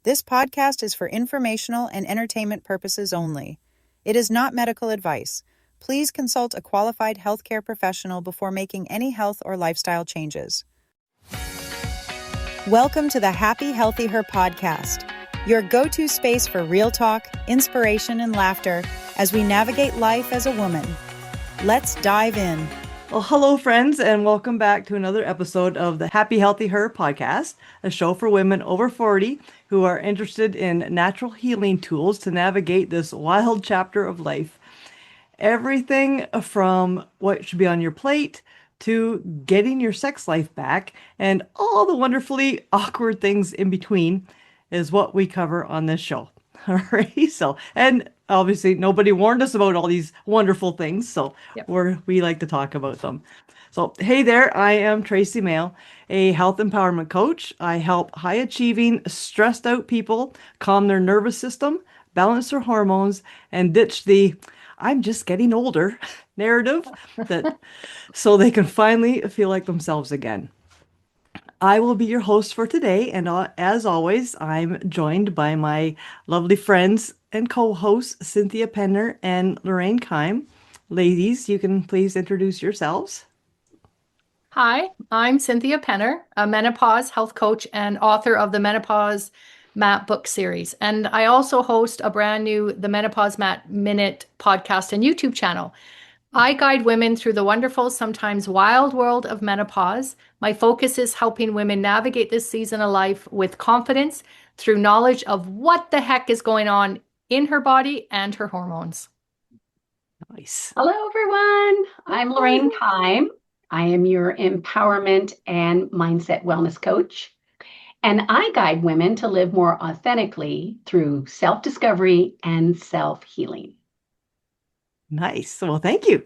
This podcast is for informational and entertainment purposes only. It is not medical advice. Please consult a qualified healthcare professional before making any health or lifestyle changes. Welcome to the Happy Healthy Her podcast, your go-to space for real talk, inspiration, and laughter as we navigate life as a woman. Let's dive in. Well, hello, friends, and welcome back to another episode of the Happy Healthy Her podcast, a show for women over 40 who are interested in natural healing tools to navigate this wild chapter of life. Everything from what should be on your plate to getting your sex life back and all the wonderfully awkward things in between is what we cover on this show. All right. So, and obviously nobody warned us about all these wonderful things. So we like to talk about them. So, hey there, I am Tracy Mail, a health empowerment coach. I help high achieving, stressed out people calm their nervous system, balance their hormones, and ditch the I'm just getting older narrative so they can finally feel like themselves again. I will be your host for today, and as always, I'm joined by my lovely friends and co-hosts, Cynthia Penner and Lorraine Keim. Ladies, you can please introduce yourselves. Hi, I'm Cynthia Penner, a menopause health coach and author of the Menopause Map book series. And I also host a brand new The Menopause Map Minute podcast and YouTube channel. I guide women through the wonderful, sometimes wild world of menopause. My focus is helping women navigate this season of life with confidence through knowledge of what the heck is going on in her body and her hormones. Nice. Hello, everyone. I'm Lorraine Keim. I am your empowerment and mindset wellness coach. And I guide women to live more authentically through self-discovery and self-healing. Nice. Well, thank you.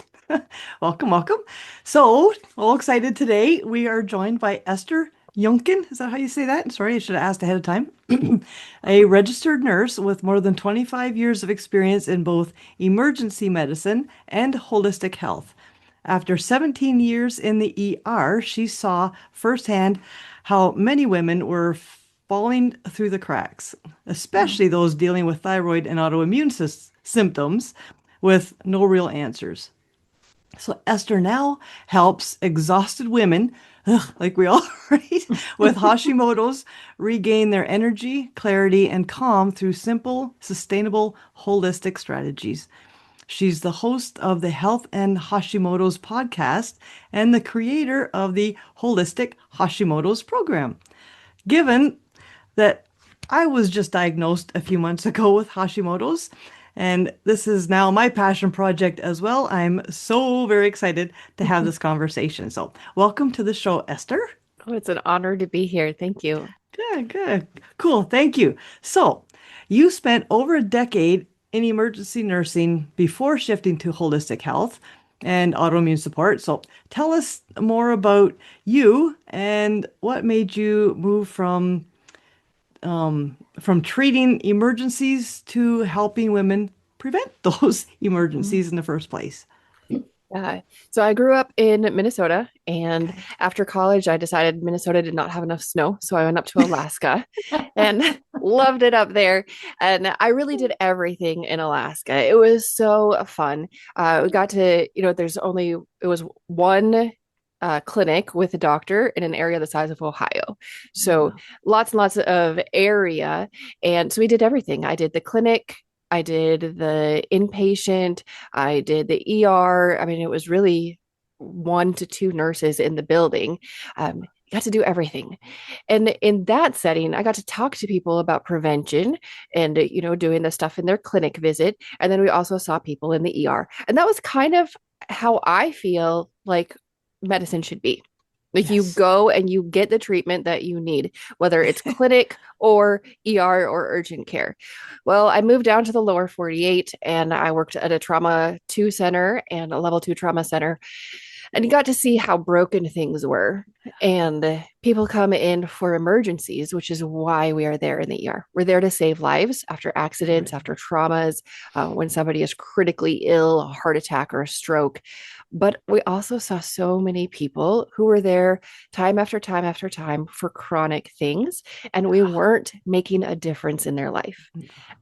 Welcome, welcome. So, all excited today. We are joined by Esther Yunkin. Is that how you say that? Sorry, I should have asked ahead of time. A registered nurse with more than 25 years of experience in both emergency medicine and holistic health. After 17 years in the ER, she saw firsthand how many women were falling through the cracks, especially those dealing with thyroid and autoimmune symptoms with no real answers. So Esther now helps exhausted women, like we all, right, with Hashimoto's regain their energy, clarity, and calm through simple, sustainable, holistic strategies. She's the host of the Health and Hashimoto's podcast and the creator of the Holistic Hashimoto's program. Given that I was just diagnosed a few months ago with Hashimoto's, and this is now my passion project as well, I'm so very excited to have this conversation. So welcome to the show, Esther. Oh, it's an honor to be here. Thank you. Good. Cool. Thank you. So you spent over a decade in emergency nursing before shifting to holistic health and autoimmune support. So tell us more about you and what made you move from treating emergencies to helping women prevent those emergencies in the first place. So I grew up in Minnesota, and after college, I decided Minnesota did not have enough snow. So I went up to Alaska and loved it up there. And I really did everything in Alaska. It was so fun. We got to, it was one clinic with a doctor in an area the size of Ohio. So lots and lots of area. And so we did everything. I did the clinic, I did the inpatient, I did the ER. I mean, it was really 1 to 2 nurses in the building. Got to do everything. And in that setting, I got to talk to people about prevention and, doing the stuff in their clinic visit. And then we also saw people in the ER. And that was kind of how I feel like medicine should be. Like you go and you get the treatment that you need, whether it's clinic or ER or urgent care. Well, I moved down to the lower 48 and I worked at a trauma 2 center and a level 2 trauma center. And you got to see how broken things were. And people come in for emergencies, which is why we are there in the ER. We're there to save lives after accidents, after traumas, when somebody is critically ill, a heart attack or a stroke. But we also saw so many people who were there time after time after time for chronic things, and we weren't making a difference in their life.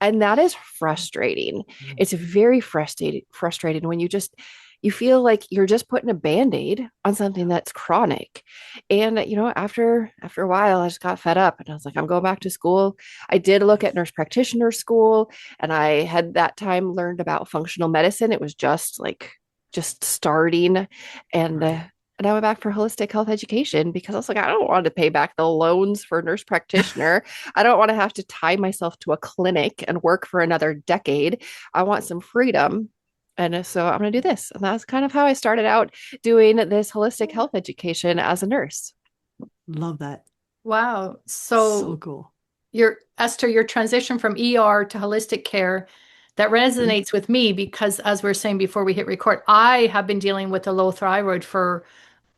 And that is frustrating. It's very frustrating when you feel like you're just putting a band-aid on something that's chronic. And after a while, I just got fed up and I was like, I'm going back to school. I did look at nurse practitioner school, and I had that time learned about functional medicine. It was just starting, and and I went back for holistic health education because I was like, I don't want to pay back the loans for nurse practitioner. I don't want to have to tie myself to a clinic and work for another decade. I want some freedom. And so I'm going to do this. And that's kind of how I started out doing this holistic health education as a nurse. Love that. Wow. So So cool. Esther, your transition from ER to holistic care, that resonates with me because, as we were saying before we hit record, I have been dealing with a low thyroid for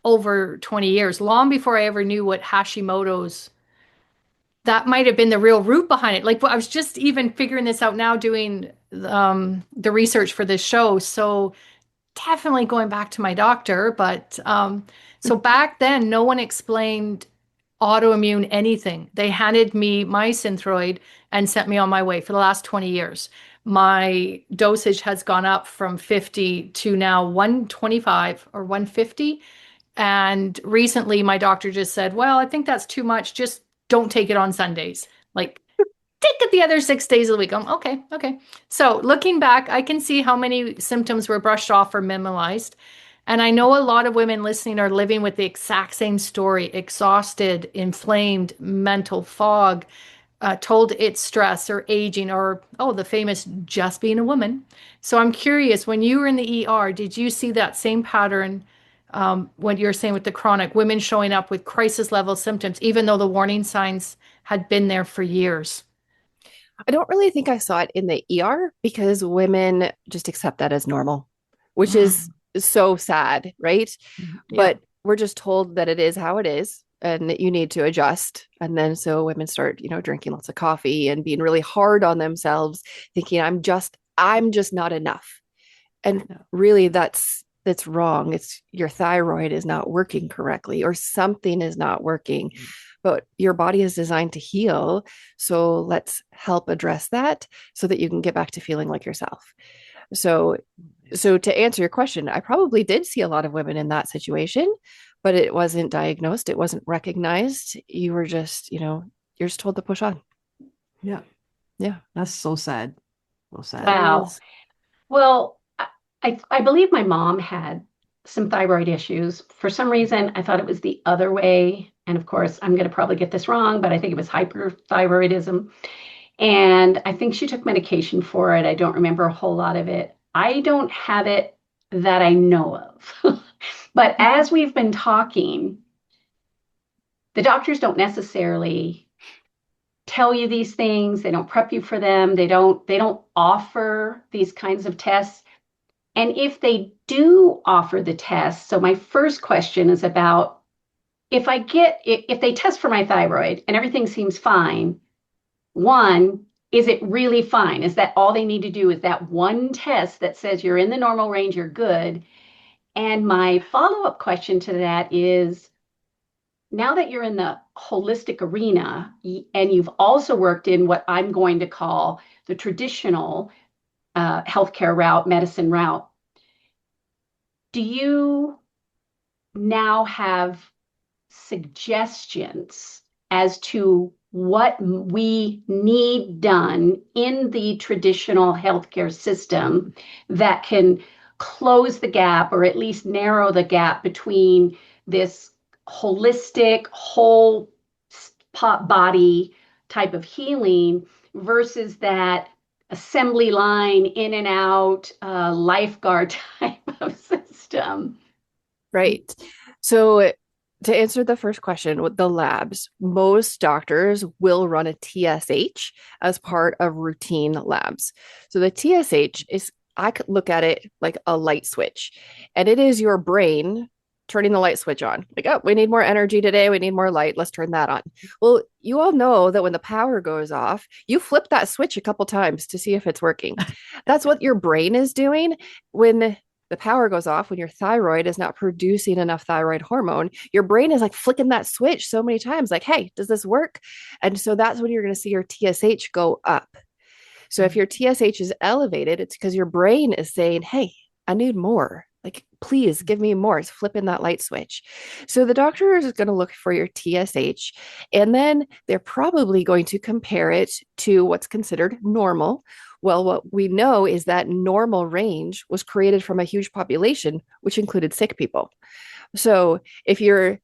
over 20 years, long before I ever knew what Hashimoto's, that might have been the real root behind it. Like, I was just even figuring this out now doing the research for this show. So definitely going back to my doctor. But so back then, no one explained autoimmune anything. They handed me my Synthroid and sent me on my way for the last 20 years. My dosage has gone up from 50 to now 125 or 150. And recently, my doctor just said, well, I think that's too much. Just don't take it on Sundays. Like, take it the other 6 days of the week. I'm okay. Okay. So looking back, I can see how many symptoms were brushed off or minimalized. And I know a lot of women listening are living with the exact same story: exhausted, inflamed, mental fog, told it's stress or aging, or, oh, the famous just being a woman. So I'm curious, when you were in the ER, did you see that same pattern? What you're saying with the chronic women showing up with crisis level symptoms, even though the warning signs had been there for years? I don't really think I saw it in the ER because women just accept that as normal, which is so sad, right? Yeah. But we're just told that it is how it is and that you need to adjust. And then so women start, drinking lots of coffee and being really hard on themselves, thinking I'm just not enough. And really that's wrong. It's your thyroid is not working correctly or something is not working. But your body is designed to heal. So let's help address that so that you can get back to feeling like yourself. So to answer your question, I probably did see a lot of women in that situation, but it wasn't diagnosed, it wasn't recognized. You were just, you're just told to push on. Yeah. Yeah. That's so sad. So sad. Wow. Well, I believe my mom had some thyroid issues. For some reason, I thought it was the other way. And of course, I'm going to probably get this wrong, but I think it was hyperthyroidism. And I think she took medication for it. I don't remember a whole lot of it. I don't have it that I know of. But as we've been talking, the doctors don't necessarily tell you these things. They don't prep you for them. They don't offer these kinds of tests. And if they do offer the test, so my first question is about if they test for my thyroid and everything seems fine, one, is it really fine? Is that all they need to do is that one test that says you're in the normal range, you're good? And my follow-up question to that is, now that you're in the holistic arena and you've also worked in what I'm going to call the traditional healthcare route, medicine route, do you now have suggestions as to what we need done in the traditional healthcare system that can close the gap or at least narrow the gap between this holistic, whole body type of healing versus that assembly line in and out lifeguard type of system? Right. So to answer the first question with the labs, most doctors will run a TSH as part of routine labs. So the TSH is, I could look at it like a light switch, and it is your brain turning the light switch on. Like, oh, we need more energy today. We need more light. Let's turn that on. Well, you all know that when the power goes off, you flip that switch a couple times to see if it's working. That's what your brain is doing when the power goes off, when your thyroid is not producing enough thyroid hormone, your brain is like flicking that switch so many times, like, hey, does this work? And so that's when you're going to see your TSH go up. So if your TSH is elevated, it's because your brain is saying, hey, I need more. Like, please give me more. It's flipping that light switch. So the doctor is going to look for your TSH, and then they're probably going to compare it to what's considered normal. Well, what we know is that normal range was created from a huge population, which included sick people. So if you're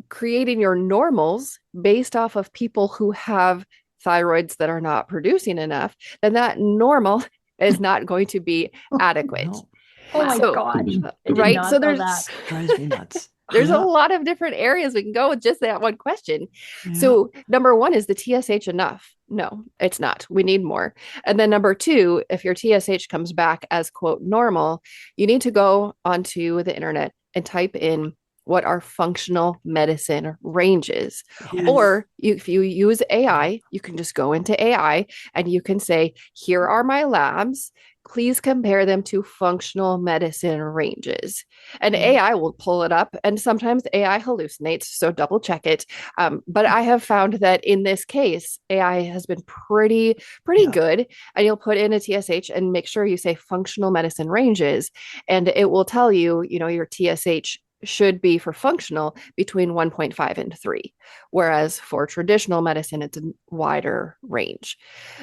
creating your normals based off of people who have thyroids that are not producing enough, then that normal is not going to be adequate. No. Oh my So, gosh. I did right? not So know that. Drives me nuts. there's a Yeah. lot of different areas we can go with just that one question. Yeah. So, number one, is the TSH enough? No, it's not. We need more. And then number two, if your TSH comes back as quote normal, you need to go onto the internet and type in what are functional medicine ranges. Yes. Or if you use AI, you can just go into AI and you can say, here are my labs. Please compare them to functional medicine ranges. And AI will pull it up. And sometimes AI hallucinates, so double check it. But I have found that in this case, AI has been pretty Yeah. good. And you'll put in a TSH and make sure you say functional medicine ranges, and it will tell you, your TSH should be for functional between 1.5 and 3, whereas for traditional medicine, it's a wider range.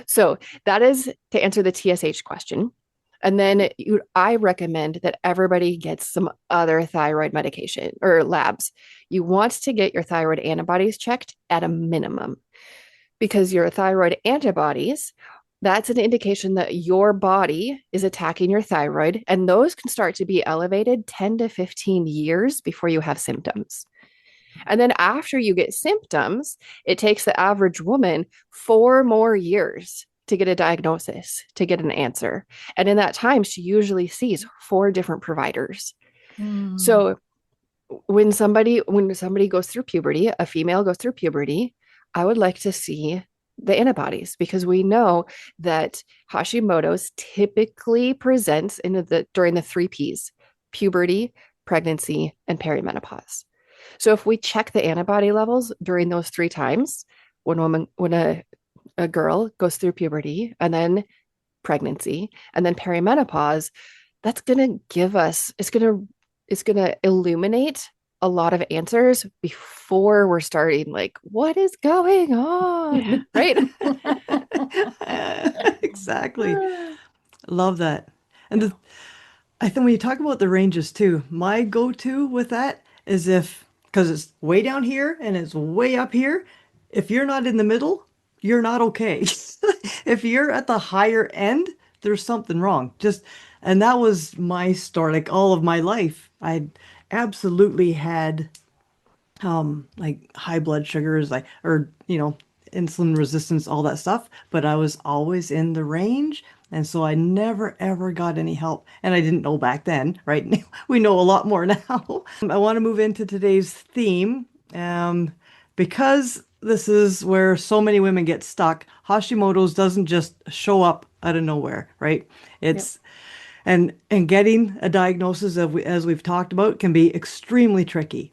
So that is to answer the TSH question. And then I recommend that everybody gets some other thyroid medication or labs. You want to get your thyroid antibodies checked at a minimum, because your thyroid antibodies, that's an indication that your body is attacking your thyroid, and those can start to be elevated 10 to 15 years before you have symptoms. And then after you get symptoms, it takes the average woman 4 more years to get a diagnosis, to get an answer. And in that time, she usually sees 4 different providers. So when somebody goes through puberty, a female goes through puberty, I would like to see the antibodies, because we know that Hashimoto's typically presents during the 3 Ps: puberty, pregnancy, and perimenopause. So if we check the antibody levels during those 3 times, when a girl goes through puberty and then pregnancy and then perimenopause, that's going to give us, it's going to illuminate a lot of answers before we're starting, like, what is going on? Right? Exactly. Love that. And I think when you talk about the ranges too, my go-to with that is because it's way down here and it's way up here, if you're not in the middle, you're not okay. If you're at the higher end, there's something wrong. And that was my story, like all of my life. I absolutely had like high blood sugars, insulin resistance, all that stuff, but I was always in the range. And so I never ever got any help. And I didn't know back then, right? We know a lot more now. I want to move into today's theme because this is where so many women get stuck. Hashimoto's doesn't just show up out of nowhere, right? It's and getting a diagnosis, as we've talked about, can be extremely tricky.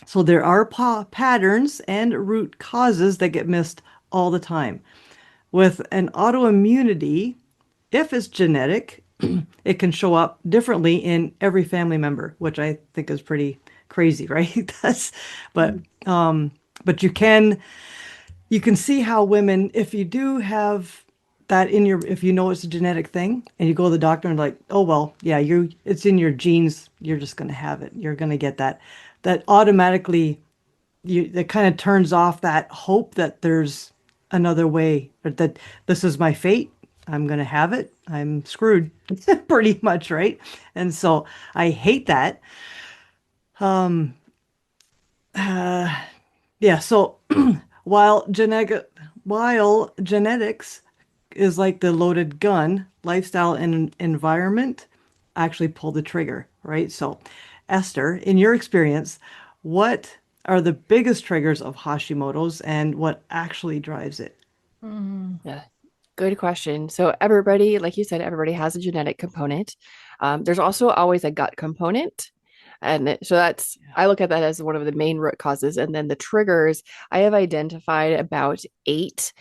So there are patterns and root causes that get missed all the time. With an autoimmunity, if it's genetic, it can show up differently in every family member, which I think is pretty crazy, right? But you can see how women, if you do have that if you know it's a genetic thing, and you go to the doctor and like, oh well, yeah, it's in your genes, you're just going to have it, you're going to get that. That automatically, that kind of turns off that hope that there's another way, or that this is my fate, I'm going to have it, I'm screwed, pretty much, right? And so I hate that. Yeah, so while genetics is like the loaded gun, lifestyle and environment actually pull the trigger, right? So, Esther, in your experience, what are the biggest triggers of Hashimoto's and what actually drives it? Yeah. Good question. So everybody, like you said, everybody has a genetic component. There's also always a gut component. So I look at that as one of the main root causes. And then the triggers, I have identified about eight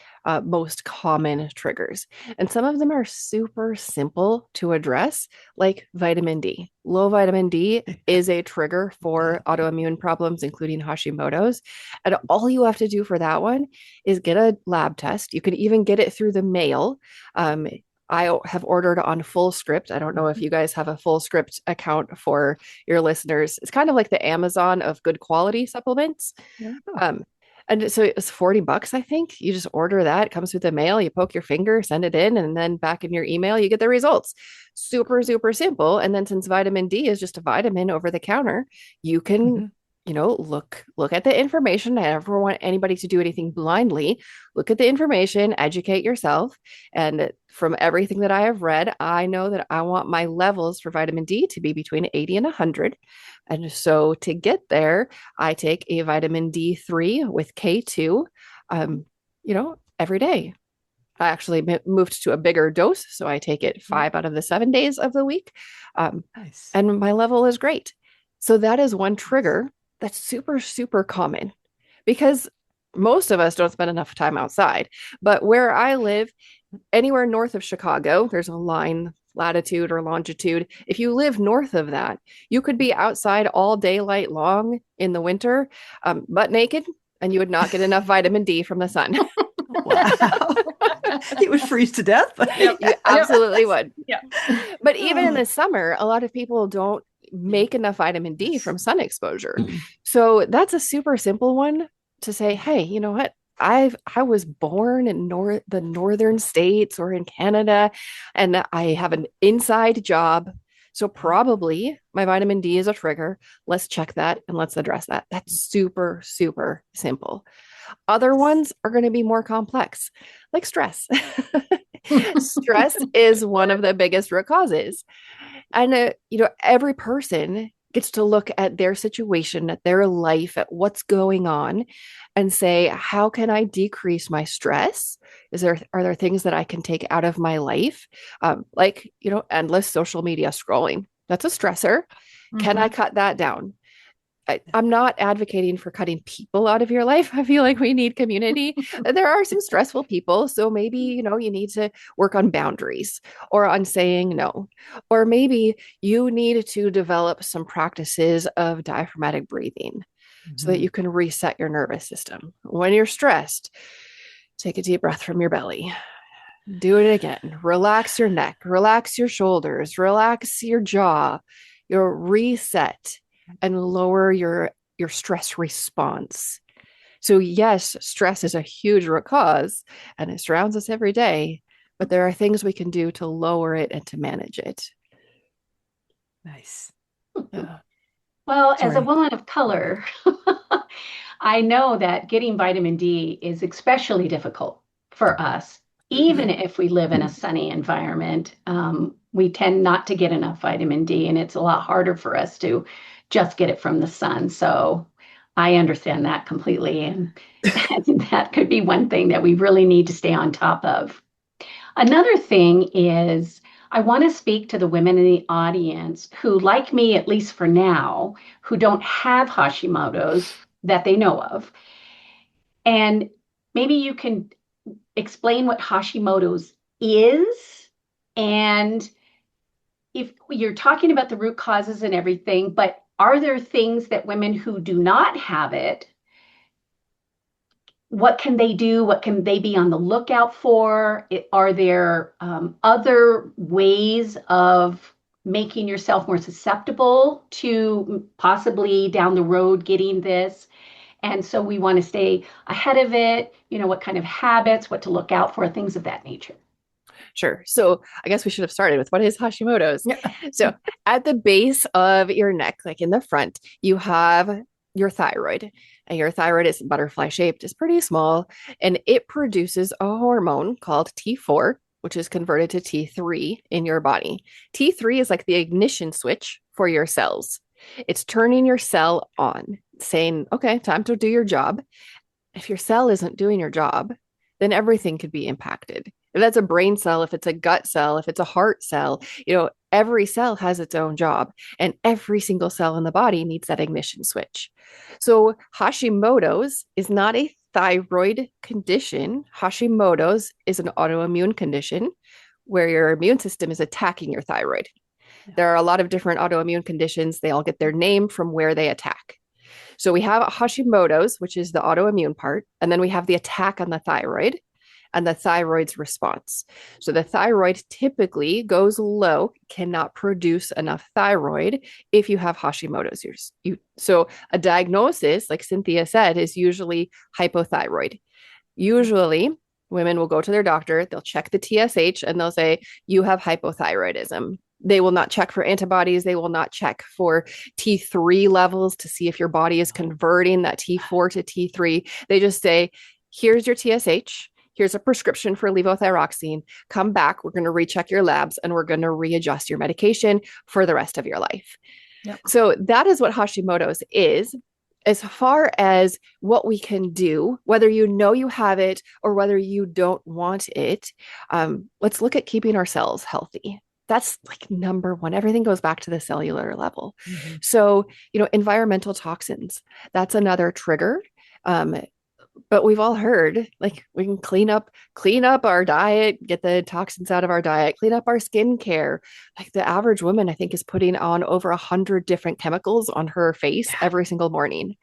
most common triggers. And some of them are super simple to address, like vitamin D. Low vitamin D is a trigger for autoimmune problems, including Hashimoto's. And all you have to do for that one is get a lab test. You can even get it through the mail. I have ordered on Full Script. I don't know if you guys have a Full Script account for your listeners. It's kind of like the Amazon of good quality supplements. Yeah. And so it's $40, I think. You just order that. It comes through the mail. You poke your finger, send it in, and then back in your email, you get the results. Super, super simple. And then since vitamin D is just a vitamin over the counter, you can look at the information. I never want anybody to do anything blindly. Look at the information, educate yourself. And from everything that I have read, I know that I want my levels for vitamin D to be between 80 and 100. And so to get there, I take a vitamin D3 with K2, every day. I actually moved to a bigger dose. So I take it 5 out of the 7 days of the week. Nice. And my level is great. So that is one trigger that's super, super common because most of us don't spend enough time outside. But where I live, anywhere north of Chicago, there's a line, latitude or longitude. If you live north of that, you could be outside all daylight long in the winter, butt naked, and you would not get enough vitamin D from the sun. Wow. You would freeze to death. Yep. You absolutely would. Yeah. But even in the summer, a lot of people don't make enough vitamin D from sun exposure. So that's a super simple one to say, hey, you know what? I was born in the northern states or in Canada, and I have an inside job. So probably my vitamin D is a trigger. Let's check that and let's address that. That's super, super simple. Other ones are going to be more complex, like stress. Stress is one of the biggest root causes. And, every person gets to look at their situation, at their life, at what's going on and say, how can I decrease my stress? Are there things that I can take out of my life? Endless social media scrolling. That's a stressor. Can I cut that down? I'm not advocating for cutting people out of your life. I feel like we need community. There are some stressful people. So maybe, you need to work on boundaries or on saying no. Or maybe you need to develop some practices of diaphragmatic breathing so that you can reset your nervous system. When you're stressed, take a deep breath from your belly. Do it again. Relax your neck, relax your shoulders, relax your jaw, your reset and lower your stress response. So yes, stress is a huge root cause and it surrounds us every day, but there are things we can do to lower it and to manage it. Nice. Well, as a Sorry. woman of color, I know that getting vitamin D is especially difficult for us. Even if we live in a sunny environment, we tend not to get enough vitamin D, and it's a lot harder for us to just get it from the sun. So I understand that completely. And that could be one thing that we really need to stay on top of. Another thing is I want to speak to the women in the audience who, like me, at least for now, who don't have Hashimoto's that they know of. And maybe you can explain what Hashimoto's is. And if you're talking about the root causes and everything, but are there things that women who do not have it, what can they do? What can they be on the lookout for? Are there other ways of making yourself more susceptible to possibly down the road getting this? And so we want to stay ahead of it, what kind of habits, what to look out for, things of that nature. Sure. So I guess we should have started with what is Hashimoto's. Yeah. So at the base of your neck, like in the front, you have your thyroid. And your thyroid is butterfly shaped, it's pretty small, and it produces a hormone called T4, which is converted to T3 in your body. T3 is like the ignition switch for your cells. It's turning your cell on, saying, okay, time to do your job. If your cell isn't doing your job, then everything could be impacted. If that's a brain cell, if it's a gut cell, if it's a heart cell, every cell has its own job, and every single cell in the body needs that ignition switch. So Hashimoto's is not a thyroid condition. Hashimoto's is an autoimmune condition where your immune system is attacking your thyroid. There are a lot of different autoimmune conditions. They all get their name from where they attack. So we have Hashimoto's, which is the autoimmune part, and then we have the attack on the thyroid and the thyroid's response. So the thyroid typically goes low, cannot produce enough thyroid if you have Hashimoto's. So a diagnosis, like Cynthia said, is usually hypothyroid. Usually, women will go to their doctor, they'll check the TSH, and they'll say, you have hypothyroidism. They will not check for antibodies. They will not check for T3 levels to see if your body is converting that T4 to T3. They just say, here's your TSH. Here's a prescription for levothyroxine. Come back. We're going to recheck your labs and we're going to readjust your medication for the rest of your life. Yep. So that is what Hashimoto's is. As far as what we can do, whether you know you have it or whether you don't want it, let's look at keeping our cells healthy. That's like number one. Everything goes back to the cellular level. Mm-hmm. So, environmental toxins, that's another trigger. But we've all heard, like, we can clean up our diet, get the toxins out of our diet, clean up our skincare. Like the average woman, I think, is putting on over 100 different chemicals on her face every single morning.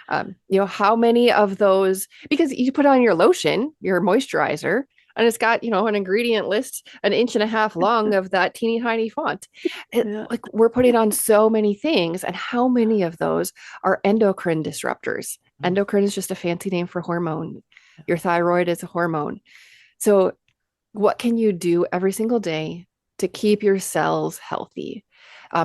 How many of those, because you put on your lotion, your moisturizer, and it's got, an ingredient list 1.5 inches long of that teeny tiny font. Like we're putting on so many things. And how many of those are endocrine disruptors? Endocrine is just a fancy name for hormone. Your thyroid is a hormone. So what can you do every single day to keep your cells healthy?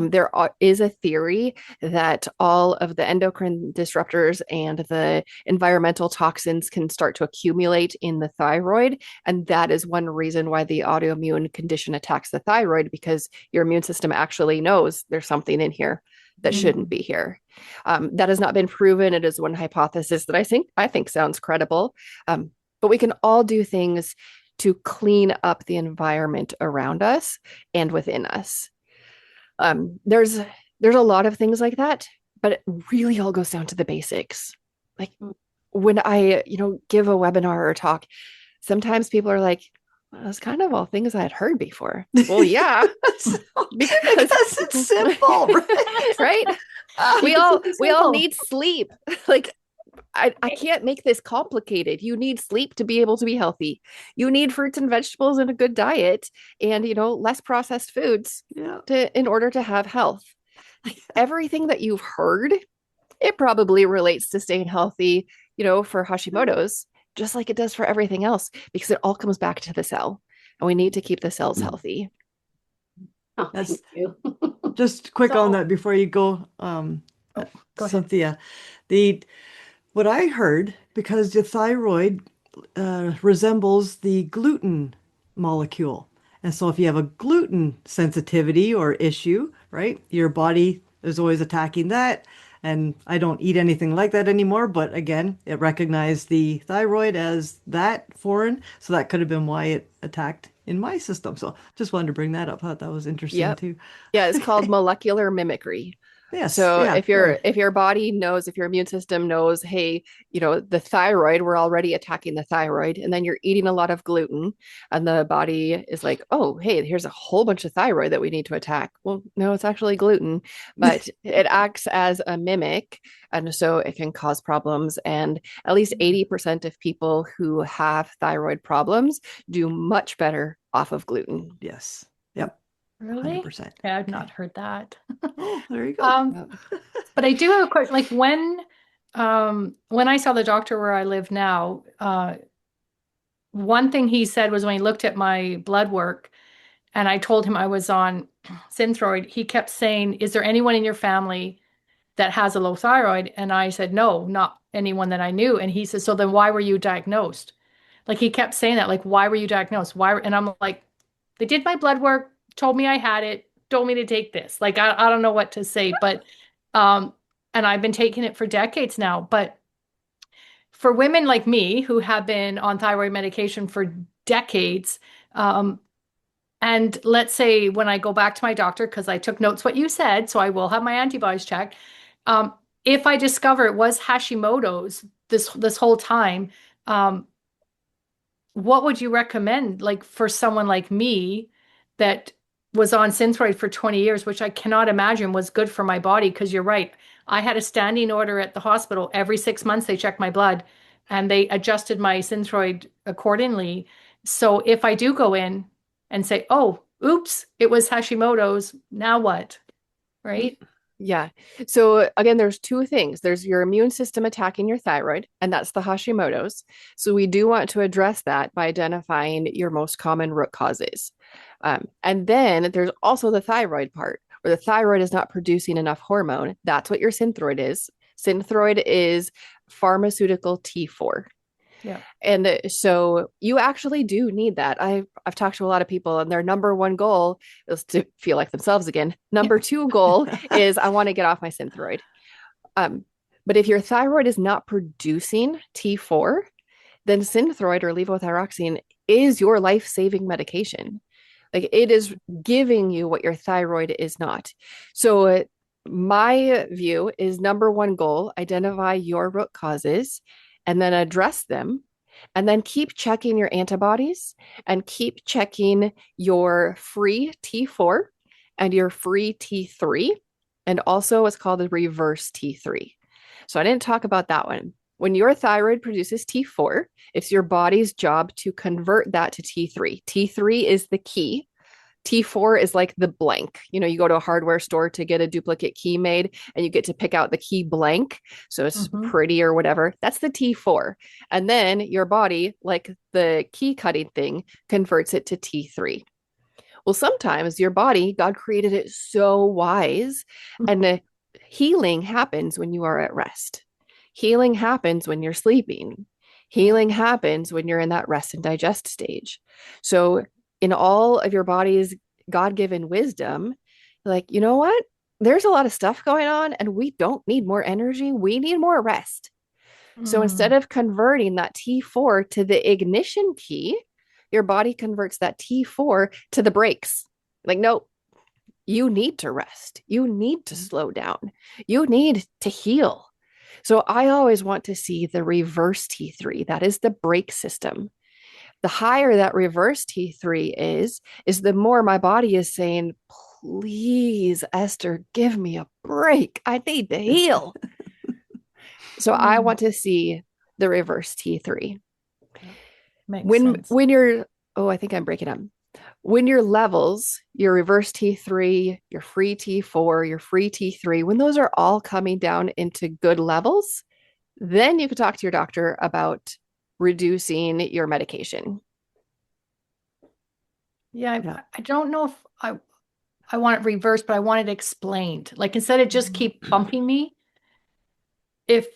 There is a theory that all of the endocrine disruptors and the environmental toxins can start to accumulate in the thyroid. And that is one reason why the autoimmune condition attacks the thyroid, because your immune system actually knows there's something in here that shouldn't be here. That has not been proven. It is one hypothesis that I think sounds credible. But we can all do things to clean up the environment around us and within us. There's a lot of things like that, but it really all goes down to the basics. Like when I, give a webinar or talk, sometimes people are like, well, that's kind of all things I had heard before. Well, yeah, because it's simple, right? Right? We all need sleep. Like I can't make this complicated. You need sleep to be able to be healthy. You need fruits and vegetables and a good diet and, less processed foods in order to have health. Like everything that you've heard, it probably relates to staying healthy, for Hashimoto's, just like it does for everything else, because it all comes back to the cell and we need to keep the cells healthy. Oh, thank you. Just quick on that before you go, go Cynthia. What I heard, because the thyroid resembles the gluten molecule. And so if you have a gluten sensitivity or issue, right, your body is always attacking that. And I don't eat anything like that anymore. But again, it recognized the thyroid as that foreign. So that could have been why it attacked in my system. So just wanted to bring that up. I thought that was interesting too. Yeah, it's called molecular mimicry. Yes. So if your body knows, if your immune system knows, hey, the thyroid, we're already attacking the thyroid, and then you're eating a lot of gluten, and the body is like, oh, hey, here's a whole bunch of thyroid that we need to attack. Well, no, it's actually gluten, but it acts as a mimic, and so it can cause problems. And at least 80% of people who have thyroid problems do much better off of gluten. Yes. Yep. Really? 100%. Yeah, I've not heard that. Oh, there you go. But I do have a question. Like when I saw the doctor where I live now, one thing he said was when he looked at my blood work and I told him I was on Synthroid, he kept saying, is there anyone in your family that has a low thyroid? And I said, no, not anyone that I knew. And he said, so then why were you diagnosed? Like he kept saying that, like, why were you diagnosed? And I'm like, they did my blood work, told me I had it, told me to take this. Like, I don't know what to say, but, and I've been taking it for decades now. But for women like me who have been on thyroid medication for decades. And let's say when I go back to my doctor, because I took notes what you said, so I will have my antibodies checked. If I discover it was Hashimoto's this whole time, what would you recommend, like for someone like me that was on Synthroid for 20 years, which I cannot imagine was good for my body? Because you're right, I had a standing order at the hospital. Every 6 months they checked my blood and they adjusted my Synthroid accordingly. So if I do go in and say, oh, oops, it was Hashimoto's, now what? Right? Yeah. So again, there's two things. There's your immune system attacking your thyroid, and that's the Hashimoto's. So we do want to address that by identifying your most common root causes. And then there's also the thyroid part, where the thyroid is not producing enough hormone. That's what your Synthroid is. Synthroid is pharmaceutical T4. Yeah. And so you actually do need that. I've talked to a lot of people, and their number one goal is to feel like themselves again. Number two goal is I want to get off my Synthroid. But if your thyroid is not producing T4, then Synthroid or levothyroxine is your life-saving medication. Like it is giving you what your thyroid is not. So my view is number one goal, identify your root causes and then address them. And then keep checking your antibodies and keep checking your free T4 and your free T3, and also what's called the reverse T3. So I didn't talk about that one. When your thyroid produces T4, it's your body's job to convert that to T3. T3 is the key. T4 is like the blank. You know, you go to a hardware store to get a duplicate key made and you get to pick out the key blank. So it's pretty or whatever. That's the T4. And then your body, like the key cutting thing, converts it to T3. Well, sometimes your body, God created it so wise, and the healing happens when you are at rest. Healing happens when you're sleeping. Healing happens when you're in that rest and digest stage. So in all of your body's God-given wisdom, like, you know what? There's a lot of stuff going on and we don't need more energy. We need more rest. So instead of converting that T4 to the ignition key, your body converts that T4 to the brakes. Like, no, you need to rest. You need to slow down. You need to heal. So I always want to see the reverse T3. That is the brake system. The higher that reverse T3 is the more my body is saying, please, Esther, give me a break. I need to heal. So I want to see the reverse T3. Makes sense. When you're, oh, I think I'm breaking up. When your levels, your reverse T3, your free T4, your free T3, when those are all coming down into good levels, then you could talk to your doctor about reducing your medication. Yeah, I don't know if I want it reversed, but I want it explained. Like instead of just keep bumping me, if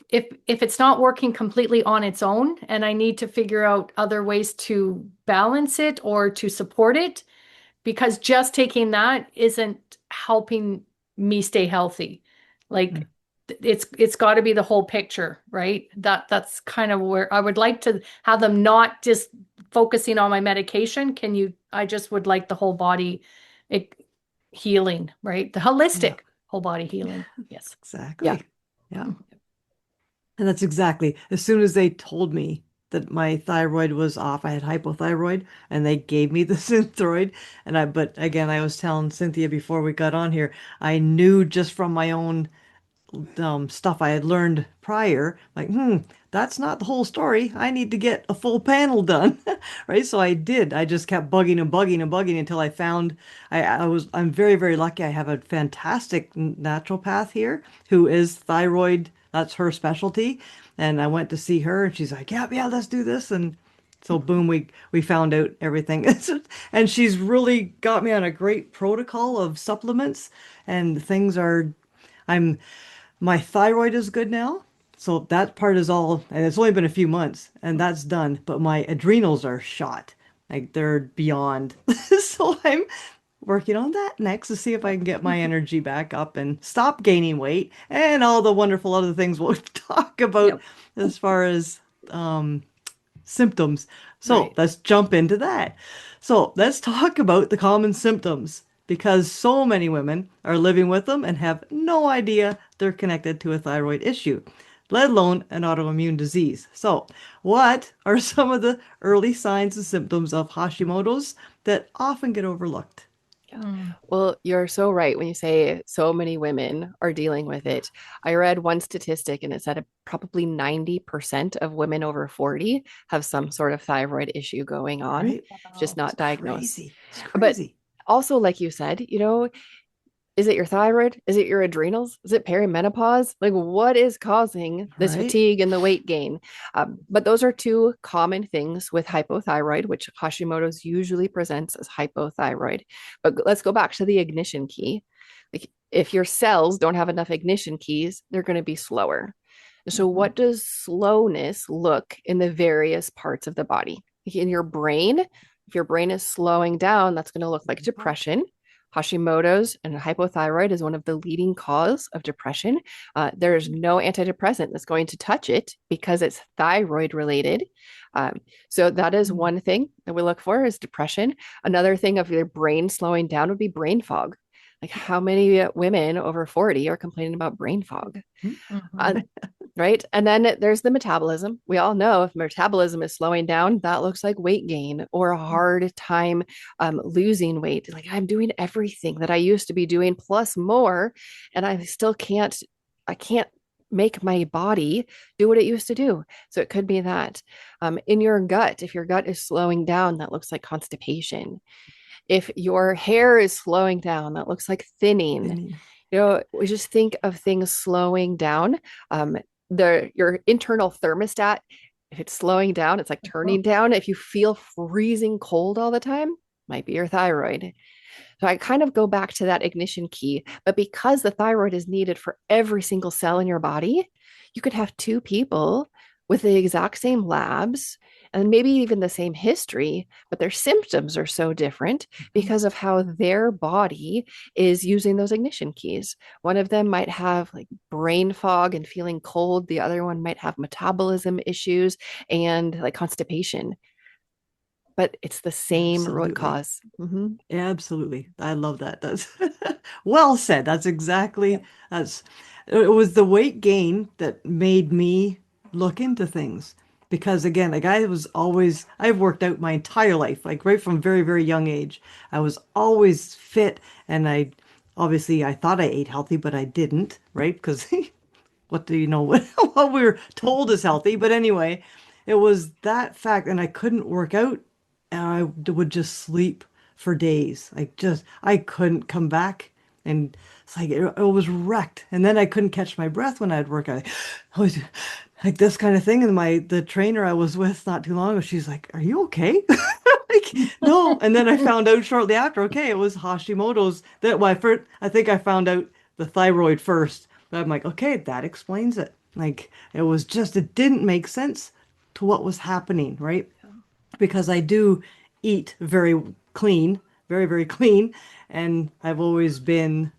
it's not working completely on its own and I need to figure out other ways to balance it or to support it, because just taking that isn't helping me stay healthy. Like it's got to be the whole picture, right? That's kind of where I would like to have them, not just focusing on my medication. I just would like the whole body healing, right? The holistic whole body healing. Yes. Exactly. Yeah. And that's exactly, as soon as they told me that my thyroid was off, I had hypothyroid, and they gave me the Synthroid. But again, I was telling Cynthia before we got on here, I knew just from my own stuff I had learned prior, like, that's not the whole story. I need to get a full panel done, right? So I did. I just kept bugging and bugging and bugging until I found I'm very, very lucky. I have a fantastic naturopath here who is thyroid. That's her specialty. And I went to see her and she's like, yeah, let's do this. And so boom, we found out everything. And she's really got me on a great protocol of supplements, and things are, my thyroid is good now. So that part is all, and it's only been a few months and that's done, but my adrenals are shot. Like they're beyond. So I'm working on that next to see if I can get my energy back up and stop gaining weight and all the wonderful other things we'll talk about as far as symptoms. So Right. let's jump into that. So let's talk about the common symptoms because so many women are living with them and have no idea they're connected to a thyroid issue, let alone an autoimmune disease. So, what are some of the early signs and symptoms of Hashimoto's that often get overlooked? Yeah. Mm. Well, you're so right when you say so many women are dealing with it. I read one statistic and it said probably 90% of women over 40 have some sort of thyroid issue going on, Right? just Wow. It's not diagnosed. crazy. It's But crazy. also, like you said, is it your thyroid? Is it your adrenals? Is it perimenopause? Like, what is causing this Right? fatigue and the weight gain? But those are two common things with hypothyroid, which Hashimoto's usually presents as hypothyroid. But let's go back to the ignition key. Like, if your cells don't have enough ignition keys, they're going to be slower. So, Mhm. what does slowness look in the various parts of the body? Like in your brain, if your brain is slowing down, that's going to look like depression. Hashimoto's and hypothyroid is one of the leading cause of depression. There's no antidepressant that's going to touch it because it's thyroid related. So that is one thing that we look for is depression. Another thing of your brain slowing down would be brain fog. Like how many women over 40 are complaining about brain fog? Mhm. Uh, right? And then there's the metabolism. We all know if metabolism is slowing down, that looks like weight gain or a hard time losing weight. Like I'm doing everything that I used to be doing plus more, and I can't make my body do what it used to do. So it could be that. In your gut, if your gut is slowing down, that looks like constipation. If your hair is slowing down, that looks like thinning. Thinning. We just think of things slowing down. Um, your internal thermostat, if it's slowing down, it's like turning down. If you feel freezing cold all the time, might be your thyroid. So I kind of go back to that ignition key. But because the thyroid is needed for every single cell in your body, you could have two people with the exact same labs and maybe even the same history, but their symptoms are so different because of how their body is using those ignition keys. One of them might have like brain fog and feeling cold, the other one might have metabolism issues and like constipation, but it's the same root Absolutely. cause. Mhm. Absolutely. I love that. That's well said. That's Yeah. exactly that's it was the weight gain that made me look into things. Because again, like I've worked out my entire life, like right from very, very young age. I was always fit and I thought I ate healthy, but I didn't, right? Because what do you know what we were told is healthy? But anyway, it was that fact, and I couldn't work out, and I would just sleep for days. I couldn't come back, and it's like it was wrecked. And then I couldn't catch my breath when I'd work out. I was like this kind of thing. And the trainer I was with not too long ago, she's like, "Are you okay?" Like, no. And then I found out shortly after, okay, it was Hashimoto's. I think I found out the thyroid first. But I'm like, okay, that explains it. Like, it didn't make sense to what was happening, right? Because I do eat very clean, very, very clean, and I've always been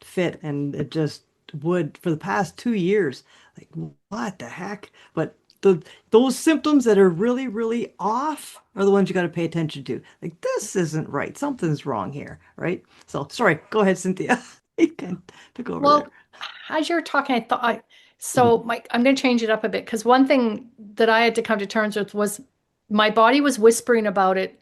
fit, and it just would for the past 2 years. Like, what the heck? But those symptoms that are really, really off are the ones you got to pay attention to. Like, this isn't right. Something's wrong here, right? So, sorry. Go ahead, Cynthia. You can took over there. Well, as you're talking, so Mike, I'm going to change it up a bit because one thing that I had to come to terms with was my body was whispering about it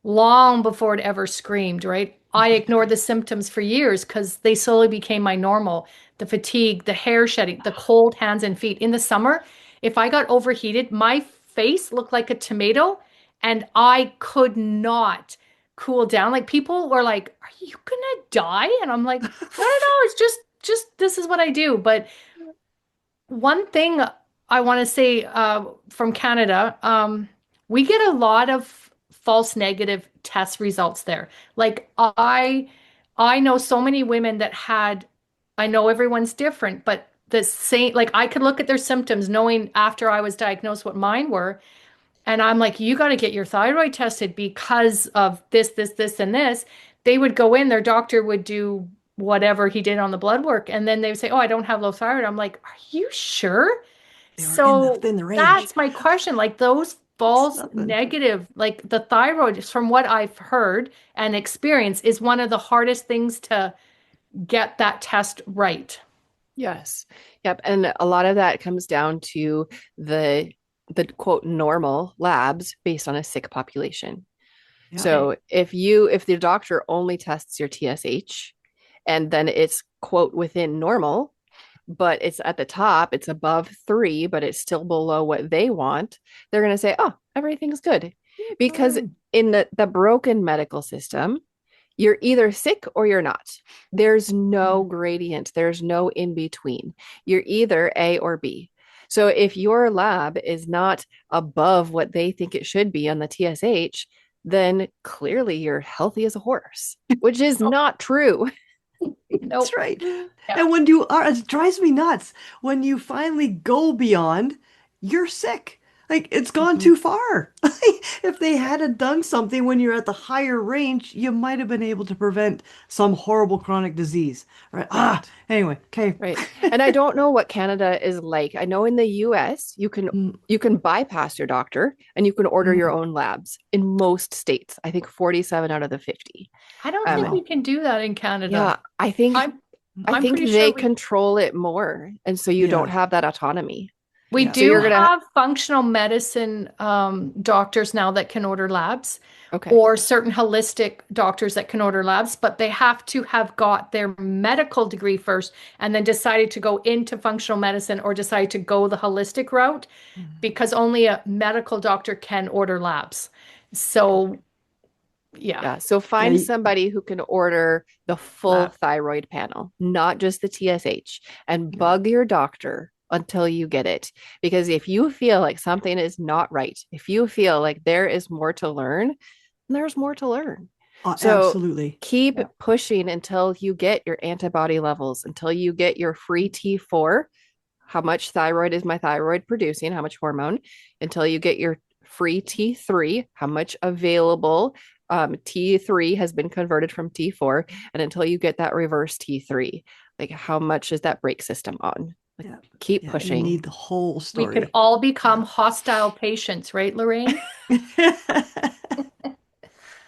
long before it ever screamed, right? I ignored the symptoms for years because they slowly became my normal. The fatigue, the hair shedding, the cold hands and feet. In the summer, if I got overheated, my face looked like a tomato and I could not cool down. Like people were like, "Are you gonna die?" And I'm like, "No, no, no, it's just this is what I do." But one thing I want to say from Canada, we get a lot of false negative test results there. Like I know so many women that had, I know everyone's different, but the same, like I could look at their symptoms knowing after I was diagnosed what mine were. And I'm like, you got to get your thyroid tested because of this, and this. They would go in, their doctor would do whatever he did on the blood work, and then they would say, "Oh, I don't have low thyroid." I'm like, "Are you sure?" They were in So the range. that's my question. Like those false nothing. negative. Like the thyroid, from what I've heard and experienced, is one of the hardest things to get that test right. Yes. Yep. And a lot of that comes down to the quote normal labs based on a sick population. Yeah. So if the doctor only tests your TSH and then it's quote within normal, but it's at the top, it's above 3, but it's still below what they want, they're going to say, oh, everything's good. Because in the broken medical system, you're either sick or you're not. There's no gradient, there's no in between. You're either A or B. So if your lab is not above what they think it should be on the TSH, then clearly you're healthy as a horse, which is not true. Nope. That's right. And when you are, it drives me nuts when you finally go beyond, you're sick. Like it's gone too far. If they had done something when you're at the higher range, you might have been able to prevent some horrible chronic disease. Right. Anyway, okay. Right. And I don't know what Canada is like. I know in the US you can bypass your doctor and you can order your own labs in most states. I think 47 out of the 50. I don't think we can do that in Canada. Yeah, I think I'm pretty they sure control it more, and so you don't have that autonomy. We Yeah. do So you're gonna have functional medicine doctors now that can order labs, Okay. or certain holistic doctors that can order labs, but they have to have got their medical degree first and then decided to go into functional medicine or decide to go the holistic route, because only a medical doctor can order labs. So, Yeah. So find somebody who can order the full Lab. thyroid panel, not just the TSH, and bug your doctor until you get it. Because if you feel like something is not right, if you feel like there is more to learn, there's more to learn. So Absolutely. keep pushing until you get your antibody levels, until you get your free T4. How much thyroid is my thyroid producing? How much hormone? Until you get your free T3, how much available T3 has been converted from T4, and until you get that reverse T3, like how much is that brake system on? Like, keep pushing. You need the whole story. We could all become hostile patients, right, Lorraine?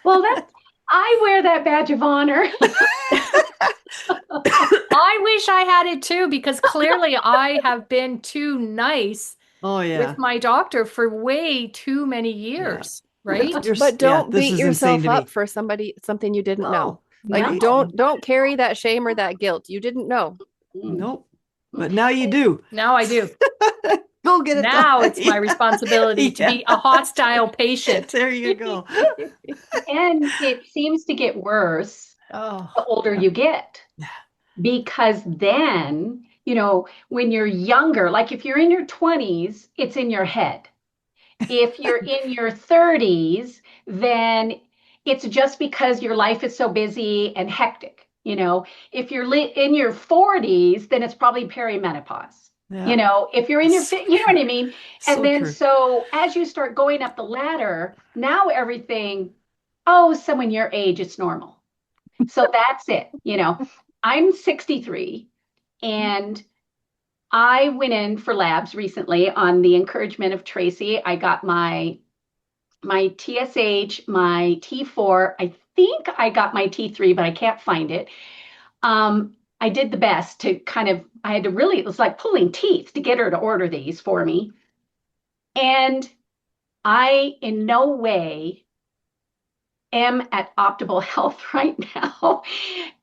Well, I wear that badge of honor. I wish I had it too, because clearly I have been too nice with my doctor for way too many years, right? But don't beat yourself up for something you didn't know. Like don't carry that shame or that guilt. You didn't know. Nope. But now you do. Now I do. Go get it now done. It's my responsibility to be a hostile patient. There you go. And it seems to get worse the older you get. Because then, when you're younger, like if you're in your 20s, it's in your head. If you're in your 30s, then it's just because your life is so busy and hectic. If you're in your 40s, then it's probably perimenopause. If you're in your, you know what I mean? And then, so as you start going up the ladder, now everything, someone your age, it's normal. So that's it. I'm 63 and I went in for labs recently on the encouragement of Tracy. I got my TSH, my T4. I think I got my T3, but I can't find it. I did the best to I had to really, it was like pulling teeth to get her to order these for me. And I in no way am at optimal health right now.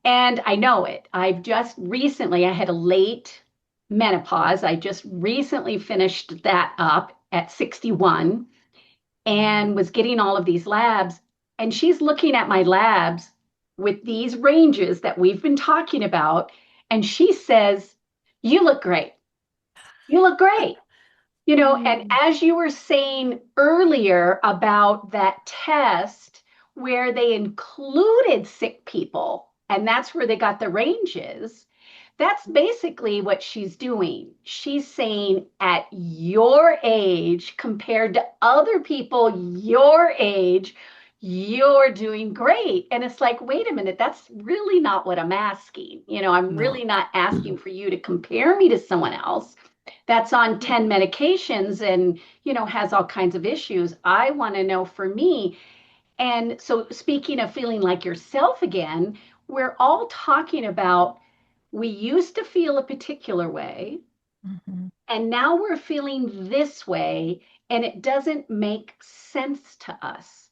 And I know it. I had a late menopause. I just recently finished that up at 61 and was getting all of these labs. And she's looking at my labs with these ranges that we've been talking about. And she says, "You look great. You look great." And as you were saying earlier about that test where they included sick people, and that's where they got the ranges, that's basically what she's doing. She's saying at your age compared to other people your age, you're doing great. And it's like, wait a minute, that's really not what I'm asking. I'm really not asking for you to compare me to someone else. that's on 10 medications and, has all kinds of issues. I want to know for me. And so, speaking of feeling like yourself again, we're all talking about we used to feel a particular way, and now we're feeling this way, and it doesn't make sense to us.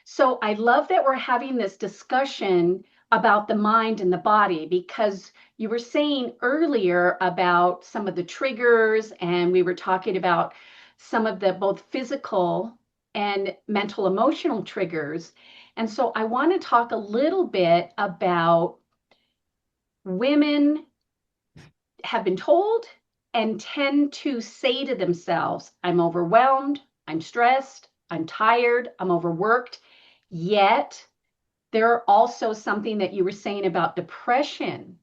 So I love that we're having this discussion about the mind and the body, because you were saying earlier about some of the triggers, and we were talking about some of the both physical and mental emotional triggers. And so I want to talk a little bit about women have been told and tend to say to themselves, I'm overwhelmed, I'm stressed, I'm tired, I'm overworked. Yet there are also something that you were saying about depression.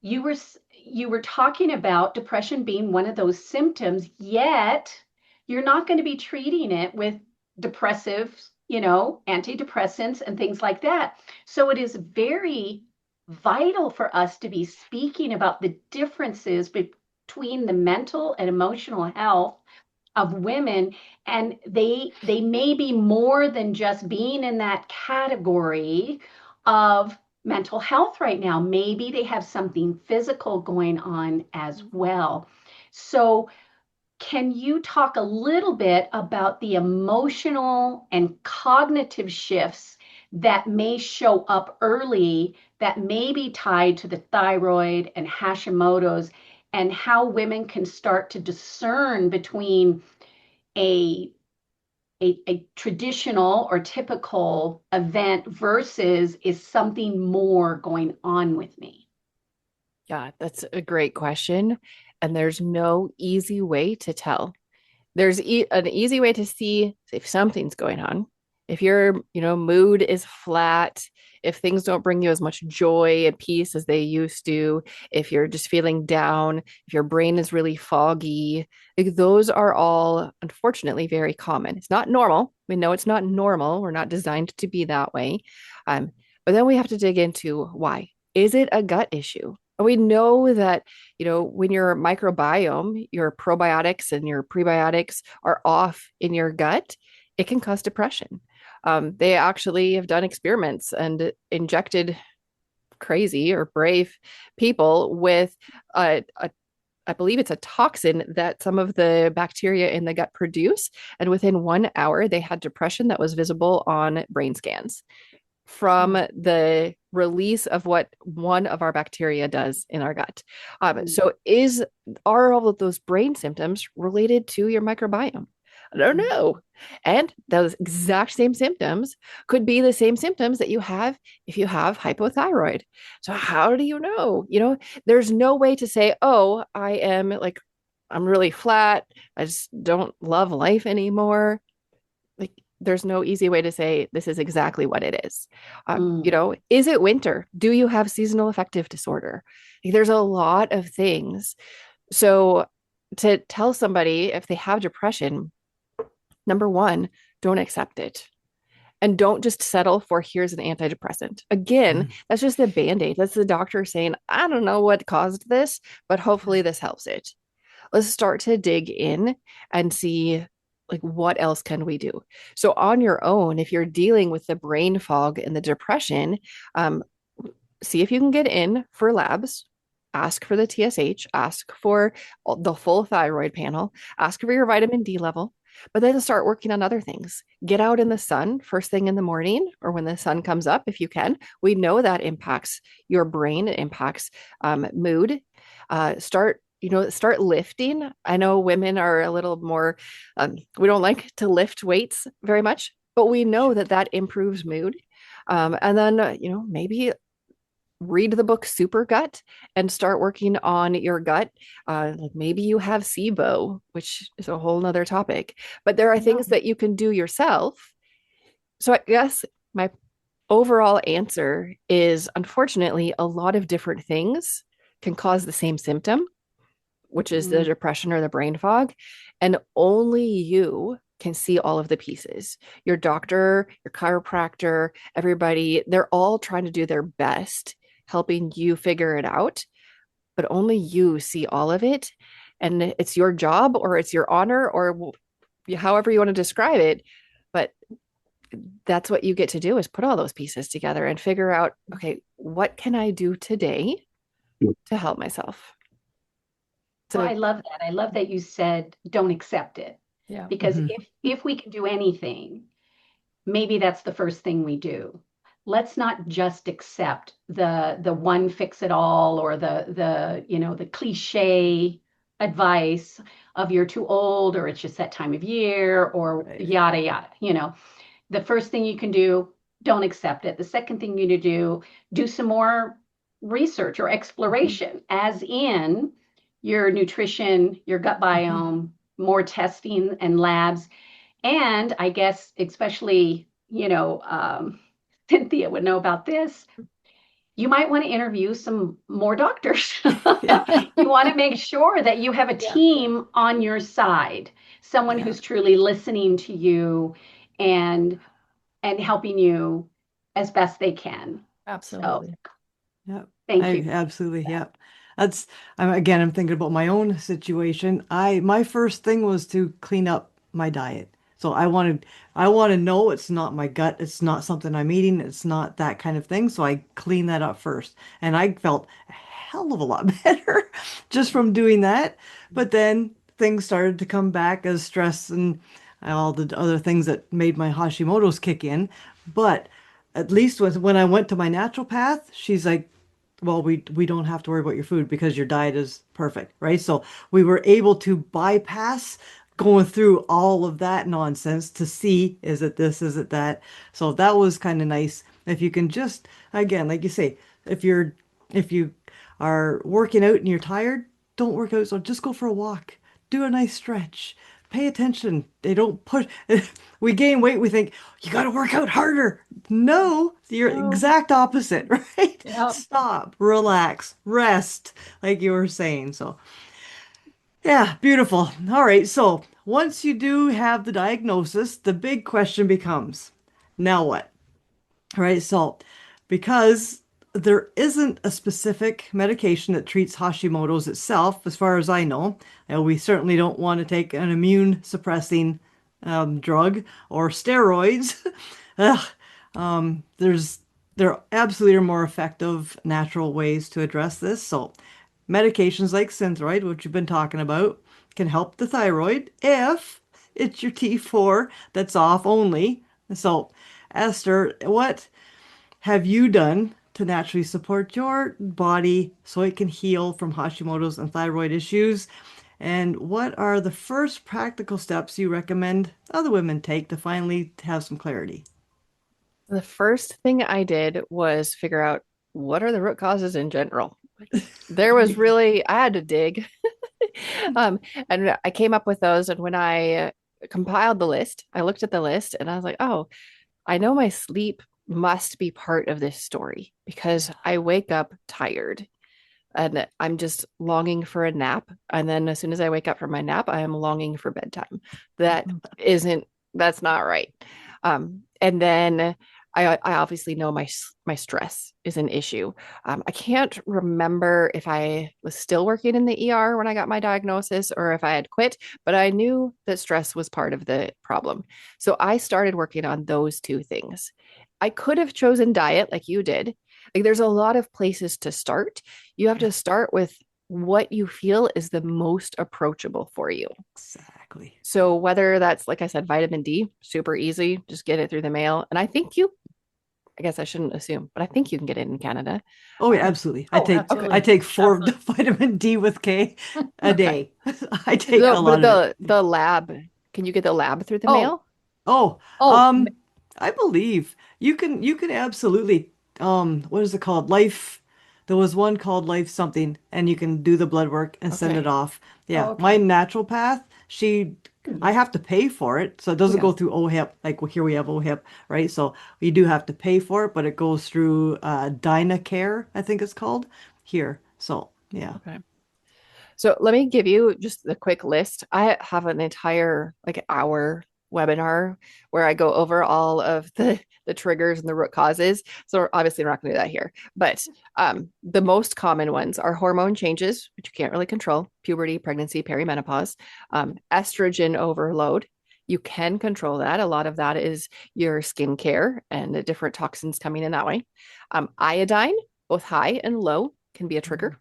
You were talking about depression being one of those symptoms, yet you're not going to be treating it with depressive, antidepressants and things like that. So it is very vital for us to be speaking about the differences between the mental and emotional health of women, and they may be more than just being in that category of mental health right now. Maybe they have something physical going on as well. So can you talk a little bit about the emotional and cognitive shifts that may show up early that may be tied to the thyroid and Hashimoto's, and how women can start to discern between a traditional or typical event versus is something more going on with me? Yeah, that's a great question. And there's no easy way to tell. There's an easy way to see if something's going on. If your, mood is flat, if things don't bring you as much joy and peace as they used to, if you're just feeling down, if your brain is really foggy, like those are all unfortunately very common. It's not normal. We know it's not normal. We're not designed to be that way. But then we have to dig into why. Is it a gut issue? We know that, when your microbiome, your probiotics and your prebiotics are off in your gut, it can cause depression. They actually have done experiments and injected crazy or brave people with I believe it's a toxin that some of the bacteria in the gut produce. And within 1 hour, they had depression that was visible on brain scans from the release of what one of our bacteria does in our gut. So are all of those brain symptoms related to your microbiome? I don't know. And those exact same symptoms could be the same symptoms that you have if you have hypothyroid. So how do you know? There's no way to say, oh, I'm really flat. I just don't love life anymore. Like, there's no easy way to say this is exactly what it is. Is it winter? Do you have seasonal affective disorder? There's a lot of things. So to tell somebody if they have depression, number one, don't accept it. And don't just settle for here's an antidepressant. Again, that's just a band-aid. That's the doctor saying, I don't know what caused this, but hopefully this helps it. Let's start to dig in and see, like, what else can we do? So on your own, if you're dealing with the brain fog and the depression, see if you can get in for labs. Ask for the TSH, ask for the full thyroid panel, ask for your vitamin D level, but then start working on other things. Get out in the sun first thing in the morning or when the sun comes up, if you can. We know that impacts your brain, it impacts mood. Start lifting. I know women are a little more, we don't like to lift weights very much, but we know that improves mood. And then, maybe read the book Super Gut and start working on your gut. Like maybe you have SIBO, which is a whole nother topic, but there are things that you can do yourself. So I guess my overall answer is, unfortunately, a lot of different things can cause the same symptom, which is the depression or the brain fog. And only you can see all of the pieces. Your doctor, your chiropractor, everybody, they're all trying to do their best helping you figure it out. but only you see all of it. And it's your job or it's your honor or however you want to describe it. But that's what you get to do is put all those pieces together and figure out, okay, what can I do today to help myself? Well, So I love that. I love that you said don't accept it. Yeah. Because Mhm. if we can do anything, maybe that's the first thing we do. Let's not just accept the one fix it all or the cliche advice of you're too old or it's just that time of year or Right. yada yada. The first thing you can do, don't accept it. The second thing you need to do some more research or exploration, as in your nutrition, your gut biome, more testing and labs. And I guess, especially, Cynthia would know about this. You might want to interview some more doctors. Yeah. You want to make sure that you have a Yeah. team on your side, someone Yeah. who's truly listening to you and helping you as best they can. So Absolutely. Yep. thank I you. absolutely, yep. That's I'm thinking about my own situation. My first thing was to clean up my diet. So I want to know it's not my gut, it's not something I'm eating, it's not that kind of thing. So I clean that up first. And I felt a hell of a lot better just from doing that. But then things started to come back as stress and all the other things that made my Hashimoto's kick in. But at least when I went to my naturopath, she's like, well, we don't have to worry about your food because your diet is perfect, right? So we were able to bypass going through all of that nonsense to see, is it this, is it that? So that was kind of nice. If you can just, again, like you say, if you are working out and you're tired, don't work out. So just go for a walk, do a nice stretch, pay attention. They don't push. We gain weight, we think you got to work out harder. No, you're No. exact opposite, right? Yep. Stop, relax, rest, like you were saying. So, yeah, beautiful. All right. So, once you do have the diagnosis, the big question becomes, now what? Right? So, because there isn't a specific medication that treats Hashimoto's itself, as far as I know, we certainly don't want to take an immune suppressing drug or steroids. Ugh. There's there absolutely are more effective natural ways to address this. So, medications like Synthroid, which you've been talking about, can help the thyroid if it's your T4 that's off only. So, Esther, what have you done to naturally support your body so it can heal from Hashimoto's and thyroid issues? And what are the first practical steps you recommend other women take to finally have some clarity? the first thing I did was figure out what are the root causes in general. There was really, I had to dig. And I came up with those. And when I compiled the list, I looked at the list and I was like, oh, I know my sleep must be part of this story because I wake up tired and I'm just longing for a nap. And then as soon as I wake up from my nap, I am longing for bedtime. That isn't, that's not right. And then I obviously know my stress is an issue. I can't remember if I was still working in the ER when I got my diagnosis or if I had quit, but I knew that stress was part of the problem. So I started working on those two things. I could have chosen diet like you did. Like there's a lot of places to start. You have to start with what you feel is the most approachable for you. Exactly. So whether that's, like I said, vitamin D, super easy, just get it through the mail. And I guess I shouldn't assume, but I think you can get it in Canada. Oh yeah, absolutely. Oh, I absolutely. take four Absolutely. vitamin D with K a Okay. day. I take a lot of it. The lab, can you get the lab through the Oh, mail? Oh, oh, um, I believe you can absolutely what is it called? Life. There was one called Life something, and you can do the blood work and send it Okay. off. oh, Yeah, my okay. naturopath, I have to pay for it, so it Oh doesn't yeah. go through OHIP. Like well, here we have OHIP, right? So you do have to pay for it, but it goes through Dynacare, I think it's called here. So yeah. Okay. So let me give you just the quick list. I have an entire like hour webinar where I go over all of the triggers and the root causes. So obviously we're not going to do that here. But the most common ones are hormone changes, which you can't really control, puberty, pregnancy, perimenopause, estrogen overload. You can control that. A lot of that is your skincare and the different toxins coming in that way. Iodine, both high and low, can be a trigger.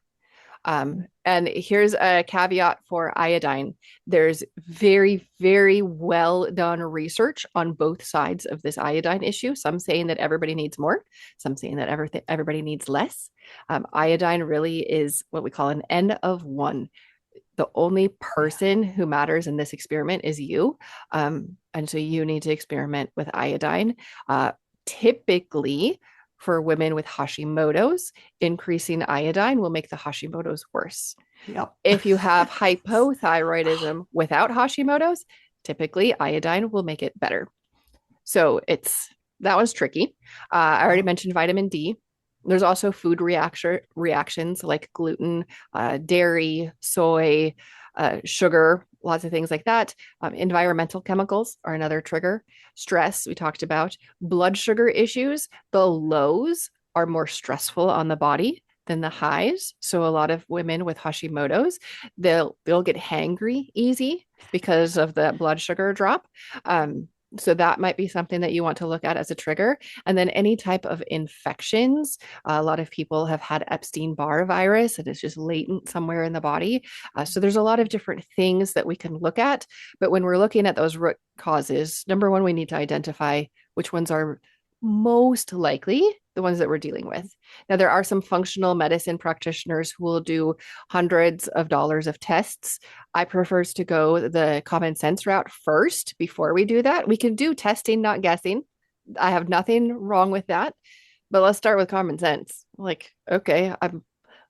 And here's a caveat for iodine. There's very, very well done research on both sides of this iodine issue. Some saying that everybody needs more, some saying that everybody needs less. Iodine really is what we call an N of one. The only person who matters in this experiment is you. And so you need to experiment with iodine. Typically, for women with Hashimoto's, increasing iodine will make the Hashimoto's worse. Yep. If you have hypothyroidism without Hashimoto's, typically iodine will make it better. So that one's tricky. I already mentioned vitamin D. There's also food reactions like gluten, dairy, soy, sugar, lots of things like that. Environmental chemicals are another trigger. Stress, we talked about. Blood sugar issues, the lows are more stressful on the body than the highs. So a lot of women with Hashimoto's, they'll get hangry easy because of the blood sugar drop. So that might be something that you want to look at as a trigger. And then any type of infections. A lot of people have had Epstein-Barr virus and it's just latent somewhere in the body. So there's a lot of different things that we can look at. But when we're looking at those root causes, number one, we need to identify which ones are most likely the ones that we're dealing with. Now, there are some functional medicine practitioners who will do hundreds of dollars of tests. I prefer to go the common sense route first before we do that. We can do testing, not guessing. I have nothing wrong with that. But let's start with common sense. Like, okay, I'm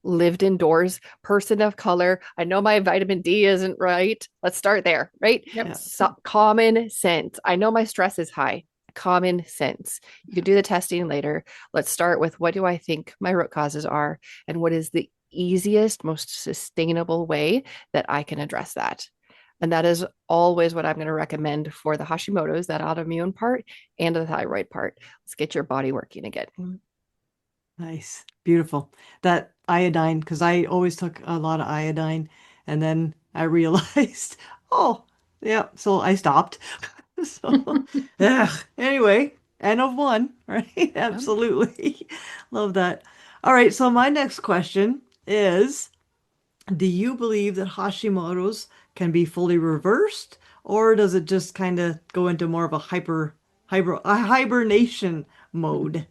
lived indoors, person of color. I know my vitamin D isn't right. Let's start there, right? Yep. So, common sense. I know my stress is high. Common sense. You can do the testing later. Let's start with what do I think my root causes are and what is the easiest, most sustainable way that I can address that. And that is always what I'm going to recommend for the Hashimoto's, that autoimmune part and the thyroid part. Let's get your body working again. Nice. Beautiful. That iodine, because I always took a lot of iodine and then I realized, oh, yeah, so I stopped. So, anyway, N of one, right? Absolutely. Love that. All right, so my next question is, do you believe that Hashimoto's can be fully reversed, or does it just kind of go into more of a hibernation mode?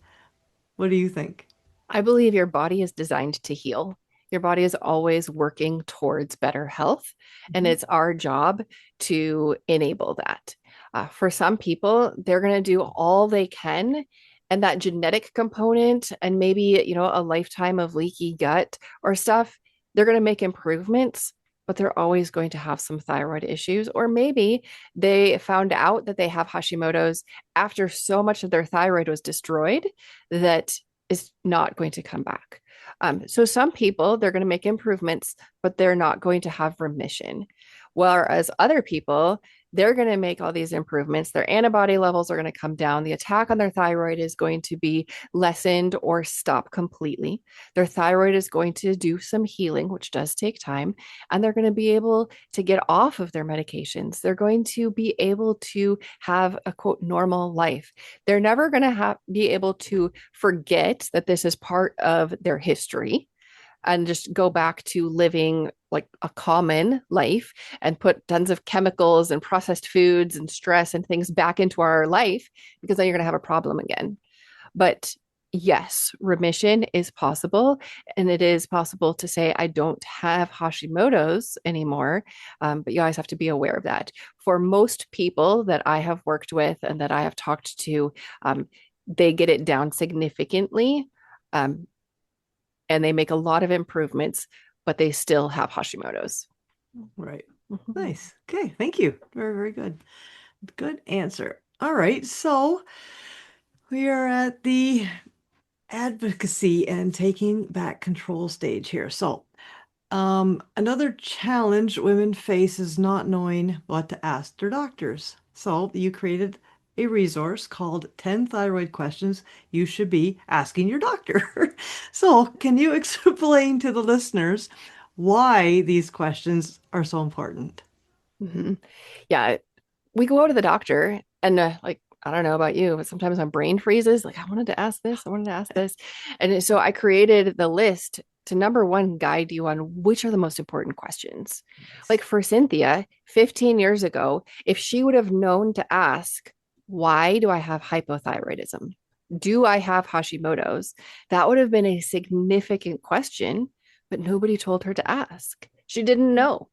What do you think? I believe your body is designed to heal. Your body is always working towards better health, and it's our job to enable that. For some people, they're going to do all they can, and that genetic component and maybe, a lifetime of leaky gut or stuff, they're going to make improvements, but they're always going to have some thyroid issues. Or maybe they found out that they have Hashimoto's after so much of their thyroid was destroyed that is not going to come back. So some people, they're going to make improvements, but they're not going to have remission. Whereas other people, they're going to make all these improvements. Their antibody levels are going to come down. The attack on their thyroid is going to be lessened or stop completely. Their thyroid is going to do some healing, which does take time. And they're going to be able to get off of their medications. They're going to be able to have a quote normal life. They're never going to be able to forget that this is part of their history and just go back to living like a common life and put tons of chemicals and processed foods and stress and things back into our life, because then you're going to have a problem again. But yes, remission is possible. And it is possible to say, I don't have Hashimoto's anymore. But you always have to be aware of that. For most people that I have worked with and that I have talked to, they get it down significantly. And they make a lot of improvements, but they still have Hashimoto's. Right. Nice. Okay. Thank you. Very, very good. Good answer. All right. So we are at the advocacy and taking back control stage here. So another challenge women face is not knowing what to ask their doctors. So you created a resource called 10 Thyroid Questions You Should Be Asking Your Doctor. So can you explain to the listeners why these questions are so important? Mhm. Yeah, we go to the doctor and like I don't know about you, but sometimes my brain freezes. Like I wanted to ask this, I wanted to ask this. And so I created the list to number one guide you on which are the most important questions. Like for Cynthia, 15 years ago, if she would have known to ask, why do I have hypothyroidism? Do I have Hashimoto's? That would have been a significant question, but nobody told her to ask. She didn't know.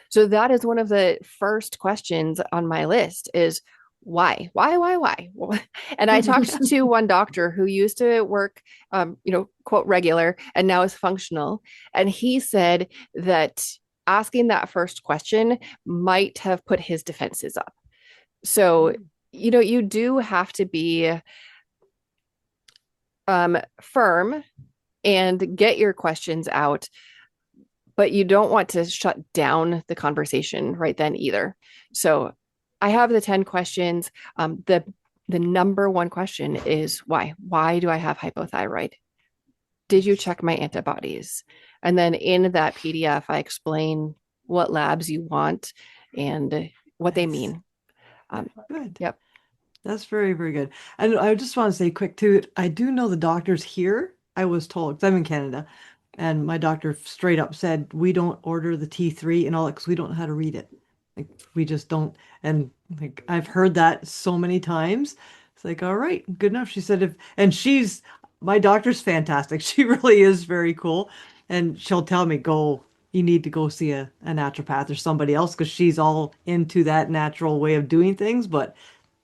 So that is one of the first questions on my list is why? And I talked to one doctor who used to work, quote, regular and now is functional. And he said that asking that first question might have put his defenses up. So, you do have to be firm and get your questions out, but you don't want to shut down the conversation right then either. So I have the 10 questions. The number one question is why? Why do I have hypothyroid? Did you check my antibodies? And then in that PDF, I explain what labs you want and what they mean. Good. Yep. That's very, very good. And I just want to say quick too, I do know the doctors here, I was told, because I'm in Canada, and my doctor straight up said, we don't order the T3 and all that because we don't know how to read it. Like we just don't. And like I've heard that so many times. It's like, all right, good enough. She said my doctor's fantastic. She really is very cool. And she'll tell me, you need to go see a naturopath or somebody else because she's all into that natural way of doing things. But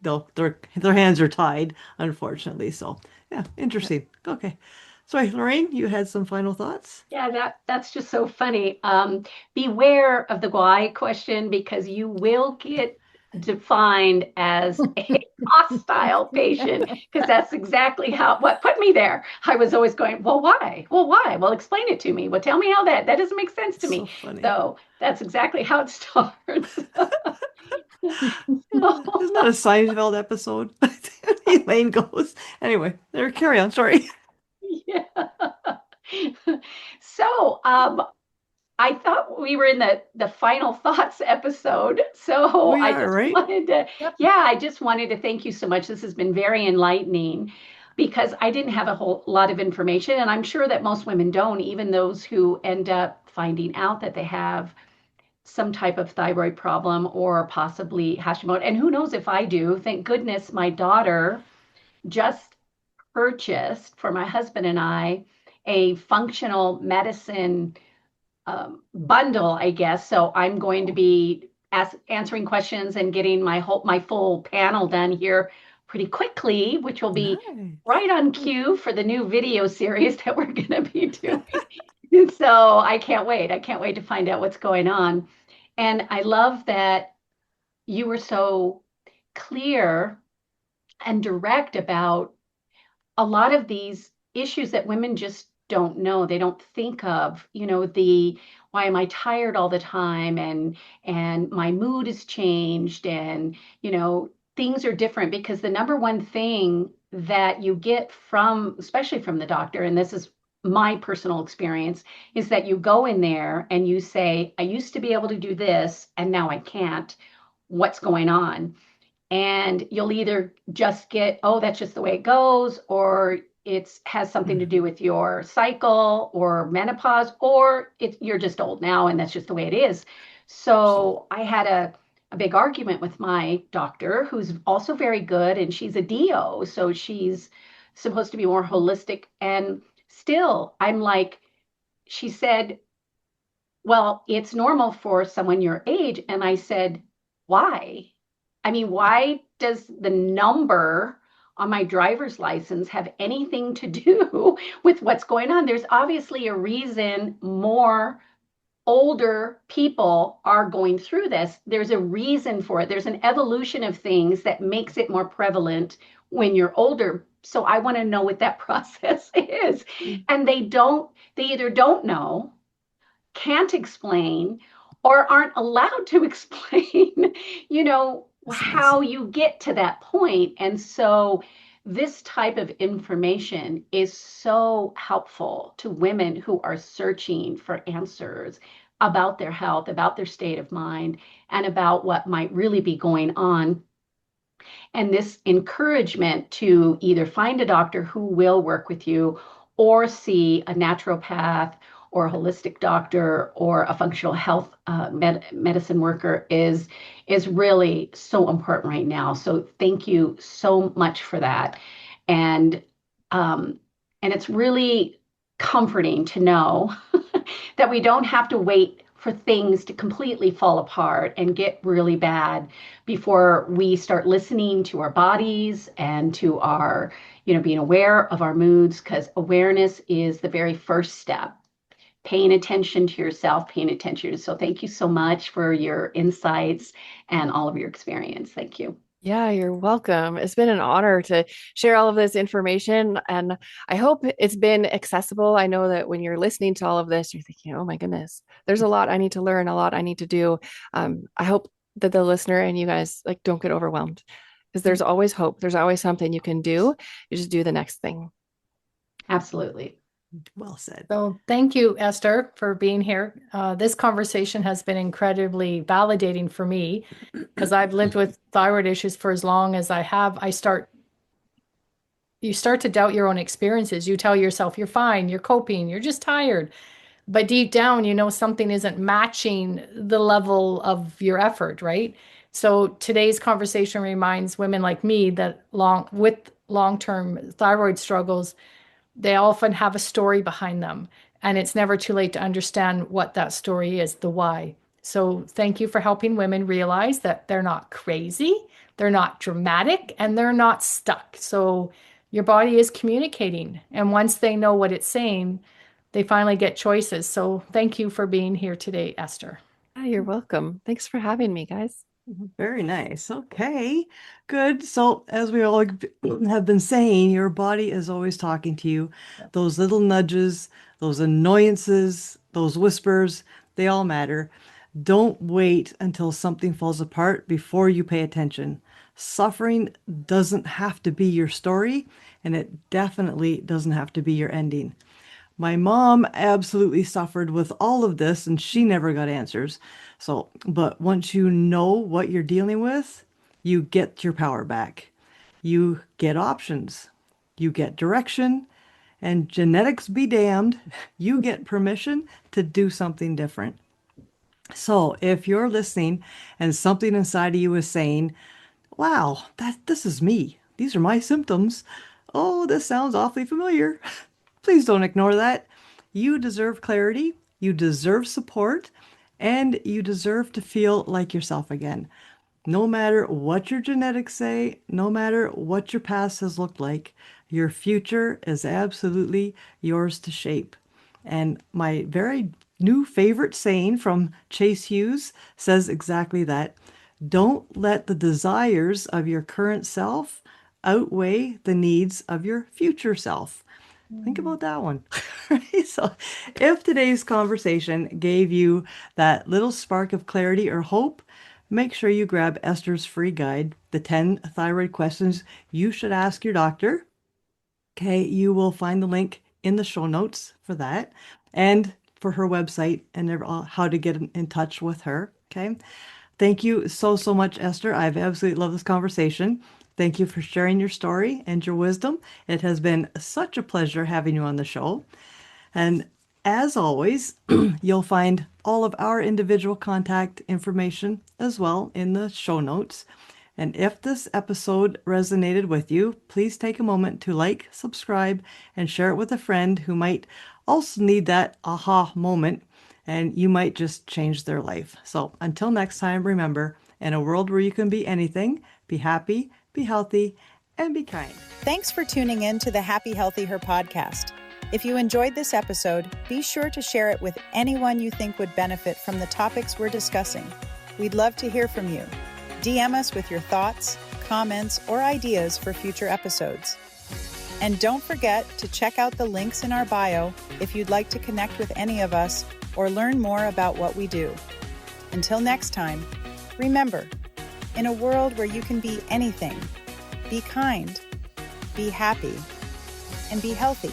their hands are tied, unfortunately. So yeah, interesting. Okay. Sorry, Lorraine, you had some final thoughts? Yeah, that's just so funny. Beware of the why question because you will get defined as a hostile patient because that's exactly what put me there. I was always going, well, why? Well, why? Well, explain it to me. Well, tell me how that doesn't make sense to So me. funny. So that's exactly how it starts. Yeah, isn't that a Seinfeld episode? Elaine goes. Anyway, there, carry on. Sorry. Yeah. So, I thought we were in the final thoughts episode. So We I are, just right? wanted to, Yep. yeah, I just wanted to thank you so much. This has been very enlightening because I didn't have a whole lot of information. And I'm sure that most women don't, even those who end up finding out that they have some type of thyroid problem or possibly Hashimoto. And who knows if I do. Thank goodness my daughter just purchased for my husband and I a functional medicine bundle, I guess. So I'm going to be answering questions and getting my full panel done here pretty quickly, which will be Nice. right on cue for the new video series that we're going to be doing. So I can't wait. I can't wait to find out what's going on. And I love that you were so clear and direct about a lot of these issues that women just don't know, they don't think of, the why am I tired all the time and my mood has changed and things are different because the number one thing that you get from especially from the doctor, and this is my personal experience, is that you go in there and you say, I used to be able to do this and now I can't. What's going on? And you'll either just get, oh, that's just the way it goes, or it has something to do with your cycle or menopause, or you're just old now and that's just the way it is. So I had a big argument with my doctor, who's also very good, and she's a DO, so she's supposed to be more holistic. And still, I'm like, she said, well, it's normal for someone your age. And I said, why? I mean, why does the number on my driver's license have anything to do with what's going on? There's obviously a reason more older people are going through this. There's a reason for it. There's an evolution of things that makes it more prevalent when you're older. So I want to know what that process is. And they either don't know, can't explain, or aren't allowed to explain, how you get to that point. And so this type of information is so helpful to women who are searching for answers about their health, about their state of mind, and about what might really be going on. And this encouragement to either find a doctor who will work with you or see a naturopath or a holistic doctor or a functional health medicine worker is really so important right now. So thank you so much for that. And it's really comforting to know that we don't have to wait for things to completely fall apart and get really bad before we start listening to our bodies and to our, being aware of our moods, because awareness is the very first step. Paying attention to yourself, paying attention. So thank you so much for your insights and all of your experience. Thank you. Yeah, you're welcome. It's been an honor to share all of this information, and I hope it's been accessible. I know that when you're listening to all of this, you're thinking, oh my goodness, there's a lot I need to learn, a lot I need to do. I hope that the listener and you guys don't get overwhelmed, because there's always hope. There's always something you can do. You just do the next thing. Absolutely. Well said. So thank you, Esther, for being here. This conversation has been incredibly validating for me because I've lived with thyroid issues for as long as I have. You start to doubt your own experiences. You tell yourself you're fine, you're coping, you're just tired. But deep down, something isn't matching the level of your effort, right? So today's conversation reminds women like me that with long-term thyroid struggles, they often have a story behind them, and it's never too late to understand what that story is, the why. So thank you for helping women realize that they're not crazy, they're not dramatic, and they're not stuck. So your body is communicating, and once they know what it's saying, they finally get choices. So thank you for being here today, Esther. You're welcome. Thanks for having me, guys. Very nice. Okay, good. So as we all have been saying, your body is always talking to you. Those little nudges, those annoyances, those whispers, they all matter. Don't wait until something falls apart before you pay attention. Suffering doesn't have to be your story, and it definitely doesn't have to be your ending. My mom absolutely suffered with all of this, and she never got answers. But once you know what you're dealing with, you get your power back. You get options. You get direction. And genetics be damned, you get permission to do something different. So if you're listening and something inside of you is saying, wow, this is me. These are my symptoms. Oh, this sounds awfully familiar. Please don't ignore that. You deserve clarity, you deserve support, and you deserve to feel like yourself again. No matter what your genetics say, no matter what your past has looked like, your future is absolutely yours to shape. And my very new favorite saying from Chase Hughes says exactly that. Don't let the desires of your current self outweigh the needs of your future self. Think about that one. So if today's conversation gave you that little spark of clarity or hope, make sure you grab Esther's free guide, The 10 Thyroid Questions You Should Ask Your Doctor. Okay, you will find the link in the show notes for that and for her website and how to get in touch with her. Okay, thank you so much, Esther. I've absolutely loved this conversation. Thank you for sharing your story and your wisdom. It has been such a pleasure having you on the show. And as always, you'll find all of our individual contact information as well in the show notes. And if this episode resonated with you, please take a moment to like, subscribe, and share it with a friend who might also need that aha moment, and you might just change their life. So until next time, remember, in a world where you can be anything, be happy, be healthy, and be kind. Thanks for tuning in to the Happy Healthy Her podcast. If you enjoyed this episode, be sure to share it with anyone you think would benefit from the topics we're discussing. We'd love to hear from you. DM us with your thoughts, comments, or ideas for future episodes. And don't forget to check out the links in our bio if you'd like to connect with any of us or learn more about what we do. Until next time, remember, in a world where you can be anything. Be kind, be happy, and be healthy.